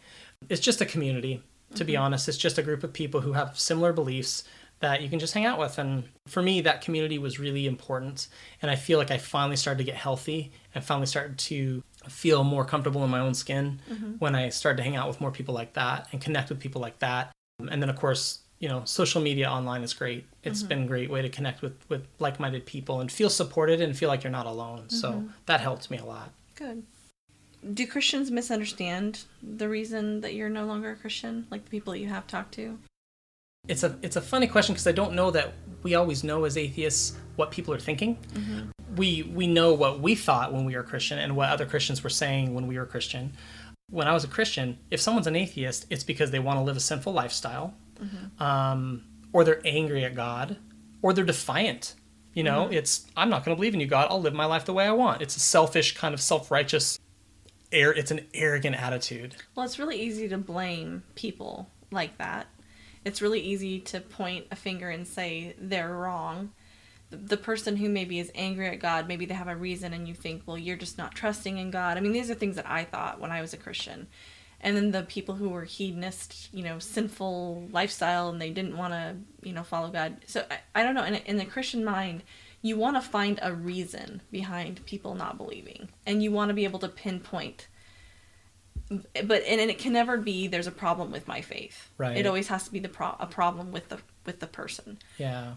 it's just a community, to be honest. It's just a group of people who have similar beliefs that you can just hang out with. And for me, that community was really important. And I feel like I finally started to get healthy and finally started to feel more comfortable in my own skin when I started to hang out with more people like that and connect with people like that. And then, of course, social media online is great. It's been a great way to connect with like-minded people and feel supported and feel like you're not alone. So that helped me a lot. Good. Do Christians misunderstand the reason that you're no longer a Christian, like the people that you have talked to? It's a funny question because I don't know that we always know as atheists what people are thinking. We know what we thought when we were Christian and what other Christians were saying when we were Christian. When I was a Christian, if someone's an atheist, it's because they want to live a sinful lifestyle, or they're angry at God, or they're defiant. It's, I'm not going to believe in you, God. I'll live my life the way I want. It's a selfish, kind of self-righteous, it's an arrogant attitude. Well, it's really easy to blame people like that. It's really easy to point a finger and say they're wrong. The person who maybe is angry at God, maybe they have a reason and you think, well, you're just not trusting in God. I mean, these are things that I thought when I was a Christian. And then the people who were hedonist, sinful lifestyle, and they didn't want to, follow God. So I don't know. In the Christian mind, you want to find a reason behind people not believing. And you want to be able to pinpoint. But it can never be there's a problem with my faith. Right. It always has to be a problem with the person. Yeah.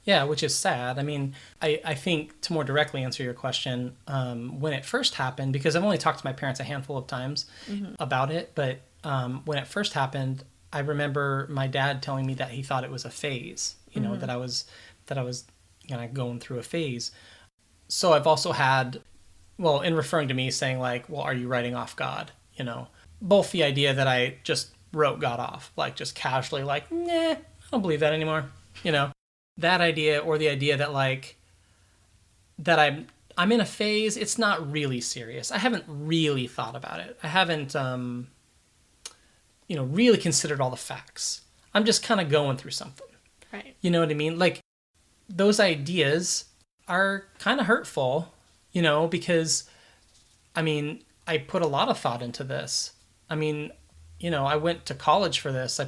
Yeah, which is sad. I mean, I think to more directly answer your question, when it first happened, because I've only talked to my parents a handful of times about it, but when it first happened, I remember my dad telling me that he thought it was a phase. That I was going through a phase. So I've also had, in referring to me saying like, well, are you writing off God? Both the idea that I just wrote God off, like just casually, like, nah, I don't believe that anymore. That idea, or the idea that like, that I'm in a phase, it's not really serious. I haven't really thought about it. I haven't, really considered all the facts. I'm just kind of going through something. Right. You know what I mean? Like, those ideas are kind of hurtful, because, I put a lot of thought into this. I went to college for this.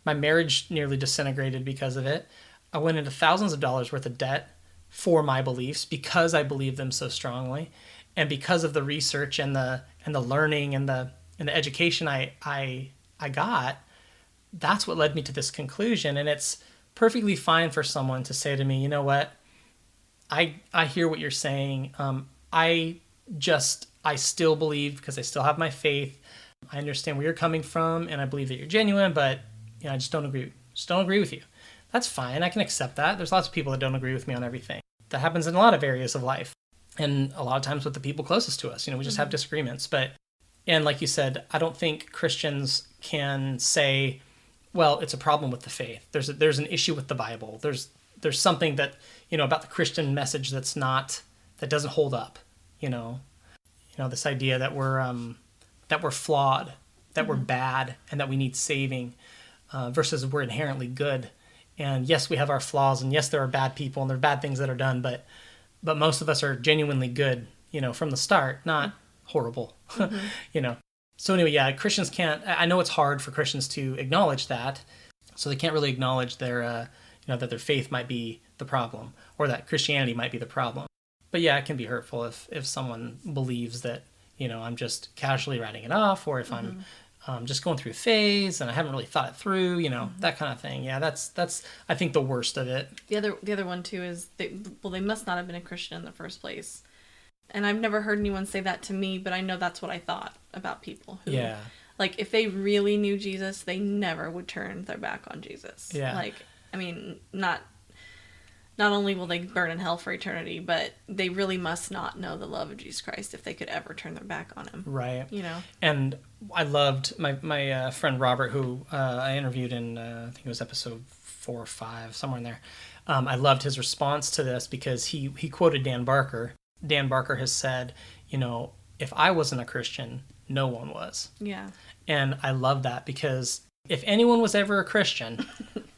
My marriage nearly disintegrated because of it. I went into thousands of dollars worth of debt for my beliefs because I believe them so strongly, and because of the research and the learning and the education I got. That's what led me to this conclusion. And it's perfectly fine for someone to say to me, you know what? I hear what you're saying. I still believe because I still have my faith. I understand where you're coming from, and I believe that you're genuine, but I just don't agree. Just don't agree with you. That's fine. I can accept that. There's lots of people that don't agree with me on everything. That happens in a lot of areas of life, and a lot of times with the people closest to us. We just have disagreements. And like you said, I don't think Christians can say, well, it's a problem with the faith. There's an issue with the Bible. There's something that about the Christian message that doesn't hold up. This idea that we're flawed, that we're bad, and that we need saving, versus we're inherently good. And yes, we have our flaws, and yes, there are bad people, and there are bad things that are done, but but most of us are genuinely good, from the start, not horrible, So anyway, yeah, Christians can't, I know it's hard for Christians to acknowledge that, so they can't really acknowledge their, that their faith might be the problem, or that Christianity might be the problem. But yeah, it can be hurtful if someone believes that, I'm just casually writing it off, or if I'm just going through a phase and I haven't really thought it through, that kind of thing. Yeah, that's I think the worst of it. The other one too is they must not have been a Christian in the first place. And I've never heard anyone say that to me, but I know that's what I thought about people who, like, if they really knew Jesus, they never would turn their back on Jesus. Yeah. Like, I mean, not only will they burn in hell for eternity, but they really must not know the love of Jesus Christ if they could ever turn their back on him. Right. And I loved my friend Robert, who I interviewed in, I think it was episode 4 or 5, somewhere in there. I loved his response to this because he quoted Dan Barker. Dan Barker has said, if I wasn't a Christian, no one was. Yeah. And I love that because if anyone was ever a Christian,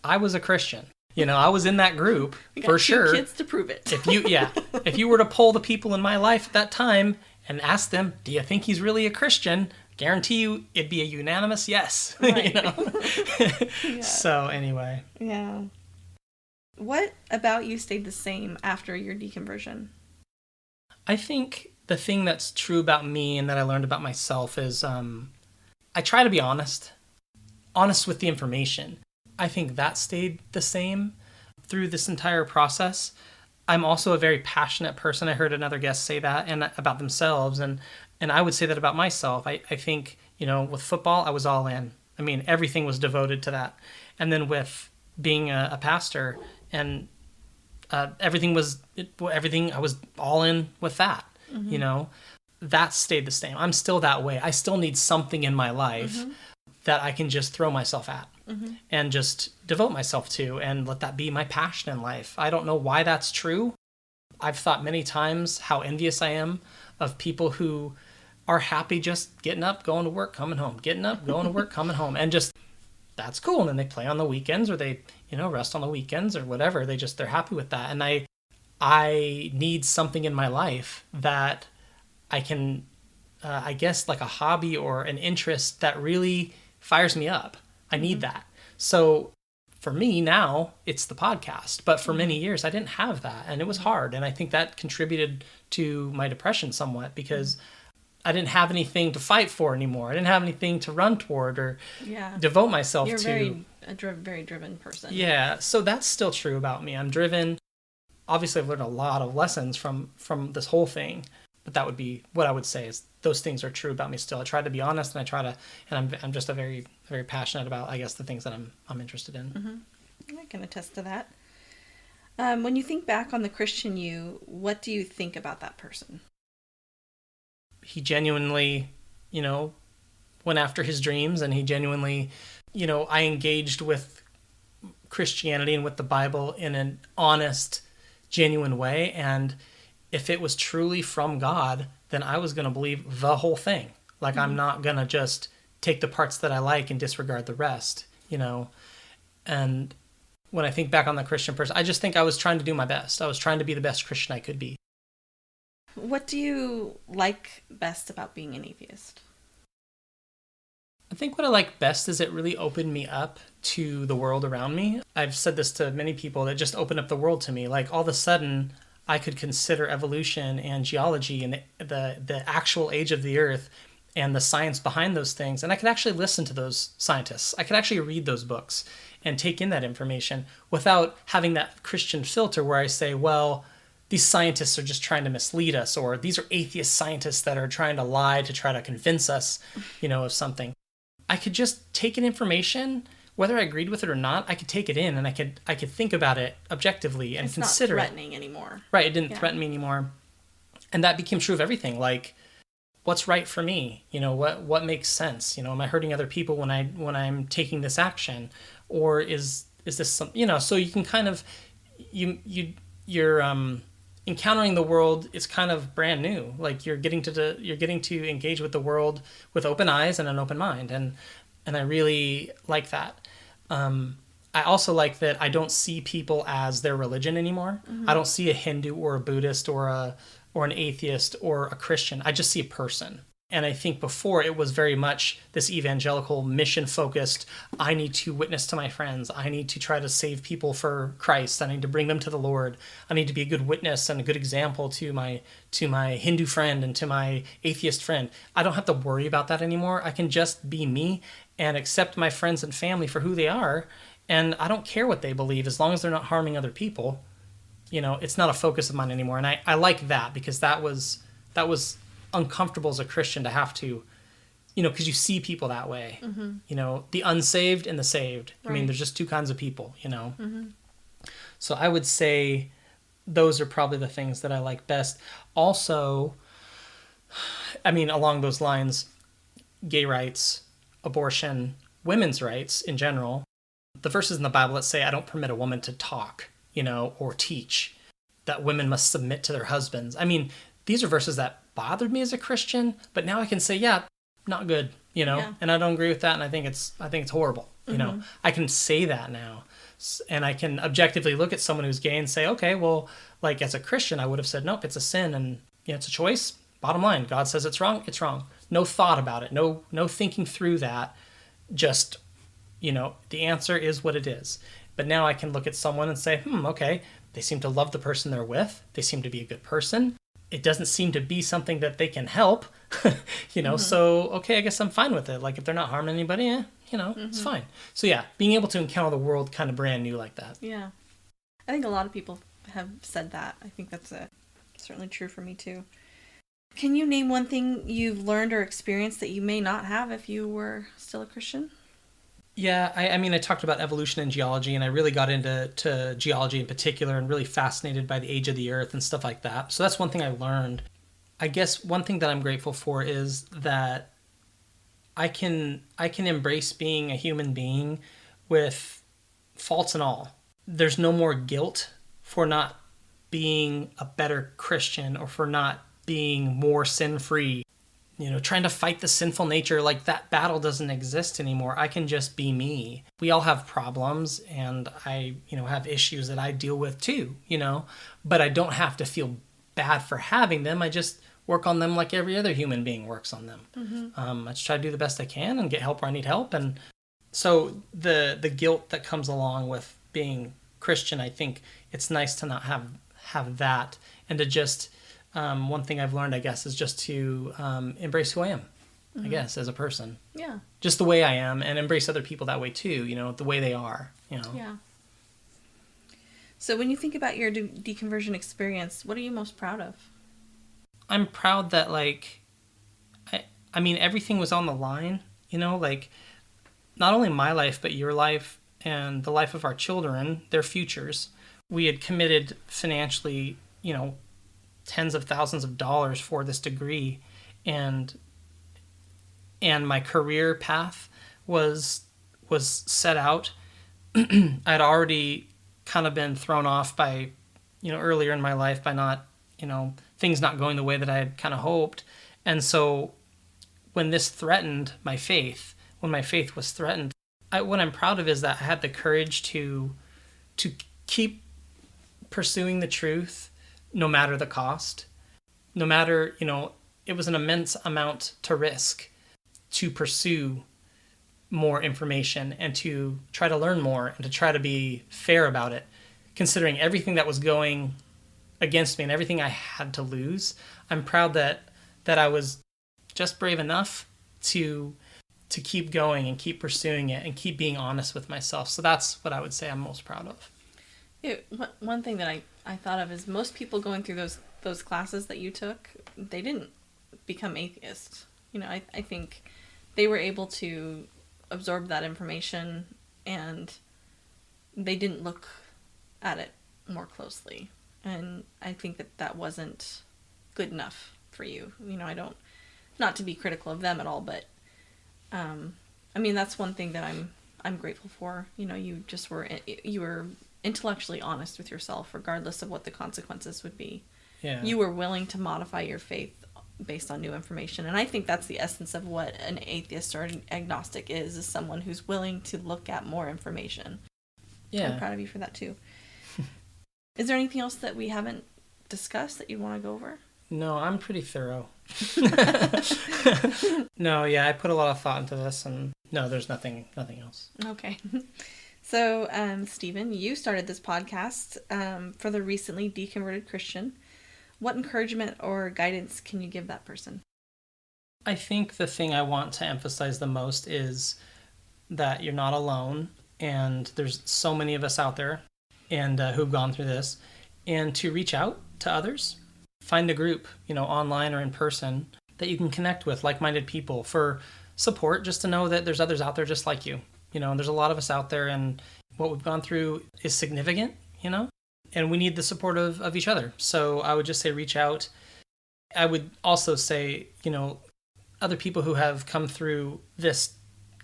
I was a Christian. I was in that group for sure. 2 kids to prove it. If you were to poll the people in my life at that time and ask them, do you think he's really a Christian? Guarantee you it'd be a unanimous yes. Right. Yeah. So anyway. Yeah. What about you stayed the same after your deconversion? I think the thing that's true about me and that I learned about myself is I try to be honest with the information. I think that stayed the same through this entire process. I'm also a very passionate person. I heard another guest say that and about themselves, and I would say that about myself. I think, with football, I was all in. I mean, everything was devoted to that. And then with being a pastor and everything, I was all in with that, that stayed the same. I'm still that way. I still need something in my life that I can just throw myself at and just devote myself to and let that be my passion in life. I don't know why that's true. I've thought many times how envious I am of people who are happy just getting up, going to work, coming home, getting up, going to work, coming home, and just, that's cool. And then they play on the weekends, or they, rest on the weekends or whatever. They're happy with that. And I need something in my life that I can, I guess, like a hobby or an interest that really fires me up. I need that. So for me now, it's the podcast. But for many years, I didn't have that. And it was hard. And I think that contributed to my depression somewhat because I didn't have anything to fight for anymore. I didn't have anything to run toward or devote myself to. You're a very driven person. Yeah. So that's still true about me. I'm driven. Obviously, I've learned a lot of lessons from this whole thing. But that would be what I would say is those things are true about me still. I try to be honest, and I'm just a very, very passionate about, I guess, the things that I'm interested in. I can attest to that. When you think back on the Christian you, what do you think about that person? He genuinely, went after his dreams, and he genuinely, I engaged with Christianity and with the Bible in an honest, genuine way, and if it was truly from God, then I was going to believe the whole thing. Like, I'm not going to just take the parts that I like and disregard the rest, And when I think back on the Christian person, I just think I was trying to do my best. I was trying to be the best Christian I could be. What do you like best about being an atheist? I think what I like best is it really opened me up to the world around me. I've said this to many people, that just opened up the world to me. Like, all of a sudden, I could consider evolution and geology and the actual age of the Earth and the science behind those things. And I could actually listen to those scientists. I could actually read those books and take in that information without having that Christian filter where I say, well, these scientists are just trying to mislead us, or these are atheist scientists that are trying to lie to try to convince us, of something. I could just take in information, whether I agreed with it or not. I could take it in and I could think about it objectively and consider it. It's not threatening anymore. Right, it didn't threaten me anymore. And that became true of everything. Like, what's right for me? What makes sense? Am I hurting other people when I'm taking this action? Or is this some, so you can kind of, you're encountering the world is kind of brand new. Like, you're getting to engage with the world with open eyes and an open mind. And I really like that. I also like that I don't see people as their religion anymore. I don't see a Hindu or a Buddhist or an atheist or a Christian. I just see a person. And I think before it was very much this evangelical mission focused. I need to witness to my friends. I need to try to save people for Christ. I need to bring them to the Lord. I need to be a good witness and a good example to my Hindu friend and to my atheist friend. I don't have to worry about that anymore. I can just be me and accept my friends and family for who they are. And I don't care what they believe as long as they're not harming other people. It's not a focus of mine anymore. And I like that because that was uncomfortable as a Christian to have to, because you see people that way, the unsaved and the saved. Right. I mean, there's just two kinds of people, So I would say those are probably the things that I like best. Also, I mean, along those lines, gay rights, abortion, women's rights in general, the verses in the Bible that say, I don't permit a woman to talk, or teach, that women must submit to their husbands. I mean, these are verses that bothered me as a Christian, but now I can say, yeah, not good, and I don't agree with that, and I think it's horrible, I can say that now, and I can objectively look at someone who's gay and say, okay, well, like as a Christian, I would have said, nope, it's a sin, and it's a choice. Bottom line, God says it's wrong, it's wrong. No thought about it, no thinking through that, just, the answer is what it is. But now I can look at someone and say, okay, they seem to love the person they're with, they seem to be a good person. It doesn't seem to be something that they can help, so, okay, I guess I'm fine with it. Like, if they're not harming anybody, it's fine. So, yeah, being able to encounter the world kind of brand new like that. Yeah. I think a lot of people have said that. I think that's certainly true for me, too. Can you name one thing you've learned or experienced that you may not have if you were still a Christian? Yeah, I mean, I talked about evolution and geology, and I really got into geology in particular and really fascinated by the age of the earth and stuff like that. So that's one thing I learned. I guess one thing that I'm grateful for is that I can embrace being a human being with faults and all. There's no more guilt for not being a better Christian or for not being more sin-free. Trying to fight the sinful nature, like that battle doesn't exist anymore. I can just be me. We all have problems, and I, have issues that I deal with too, but I don't have to feel bad for having them. I just work on them like every other human being works on them. I just try to do the best I can and get help where I need help. And so the guilt that comes along with being Christian, I think it's nice to not have that, and to just... one thing I've learned, I guess, is just to embrace who I am, I guess, as a person. Yeah. Just the way I am, and embrace other people that way too, the way they are, Yeah. So when you think about your deconversion experience, what are you most proud of? I'm proud that, I mean, everything was on the line, not only my life, but your life and the life of our children, their futures. We had committed financially, tens of thousands of dollars for this degree, and my career path was set out. I'd already kind of been thrown off by, earlier in my life by not, things not going the way that I had kind of hoped. And so when this threatened my faith, when my faith was threatened, what I'm proud of is that I had the courage to keep pursuing the truth, no matter the cost, no matter, it was an immense amount to risk to pursue more information and to try to learn more and to try to be fair about it, considering everything that was going against me and everything I had to lose. I'm proud that I was just brave enough to keep going and keep pursuing it and keep being honest with myself. So that's what I would say I'm most proud of. One thing that I thought of is most people going through those classes that you took, they didn't become atheists. I think they were able to absorb that information, and they didn't look at it more closely. And I think that wasn't good enough for you. I don't, not to be critical of them at all, but I mean, that's one thing that I'm grateful for. You just were intellectually honest with yourself, regardless of what the consequences would be. Yeah. You were willing to modify your faith based on new information. And I think that's the essence of what an atheist or an agnostic is someone who's willing to look at more information. Yeah. I'm proud of you for that too. Is there anything else that we haven't discussed that you want to go over? No, I'm pretty thorough. No, yeah, I put a lot of thought into this, and no, there's nothing else. Okay. So, Stephen, you started this podcast for the recently deconverted Christian. What encouragement or guidance can you give that person? I think the thing I want to emphasize the most is that you're not alone, and there's so many of us out there and who've gone through this, and to reach out to others. Find a group, online or in person, that you can connect with like-minded people for support, just to know that there's others out there just like you. And there's a lot of us out there, and what we've gone through is significant, and we need the support of each other. So I would just say reach out. I would also say, other people who have come through this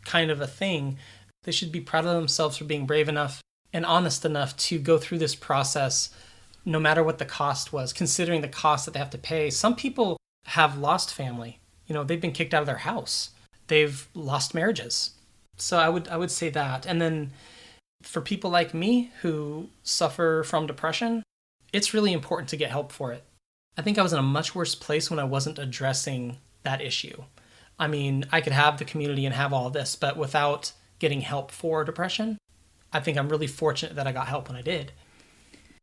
kind of a thing, they should be proud of themselves for being brave enough and honest enough to go through this process, no matter what the cost was, considering the cost that they have to pay. Some people have lost family. They've been kicked out of their house. They've lost marriages. So I would say that. And then for people like me who suffer from depression, it's really important to get help for it. I think I was in a much worse place when I wasn't addressing that issue. I mean, I could have the community and have all this, but without getting help for depression, I think I'm really fortunate that I got help when I did.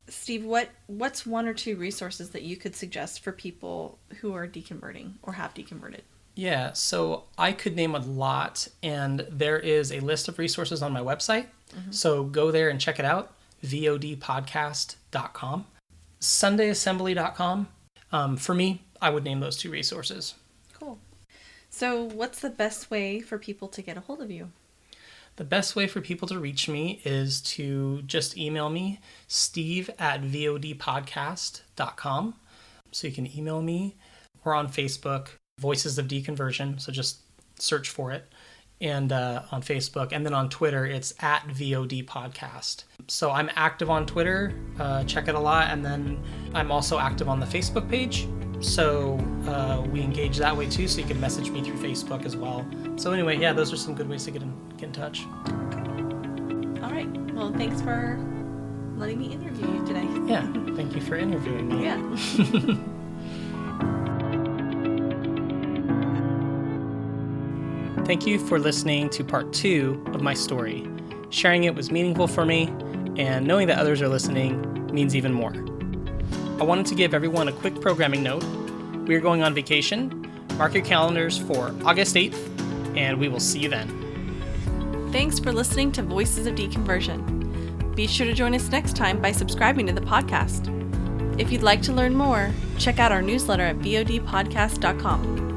Steve, what's one or two resources that you could suggest for people who are deconverting or have deconverted? Yeah, so I could name a lot, and there is a list of resources on my website. Mm-hmm. So go there and check it out, vodpodcast.com, sundayassembly.com. For me, I would name those two resources. Cool. So what's the best way for people to get a hold of you? The best way for people to reach me is to just email me, steve@vodpodcast.com. So you can email me. We're on Facebook, Voices of Deconversion, so just search for it. And on Facebook, and then on Twitter, it's @VODpodcast. So I'm active on Twitter, check it a lot, and then I'm also active on the Facebook page. So we engage that way too, so you can message me through Facebook as well. So anyway, yeah, those are some good ways to get in touch. All right. Well, thanks for letting me interview you today. Yeah, thank you for interviewing me. Yeah. Thank you for listening to part 2 of my story. Sharing it was meaningful for me, and knowing that others are listening means even more. I wanted to give everyone a quick programming note. We are going on vacation. Mark your calendars for August 8th, and we will see you then. Thanks for listening to Voices of Deconversion. Be sure to join us next time by subscribing to the podcast. If you'd like to learn more, check out our newsletter at vodpodcast.com.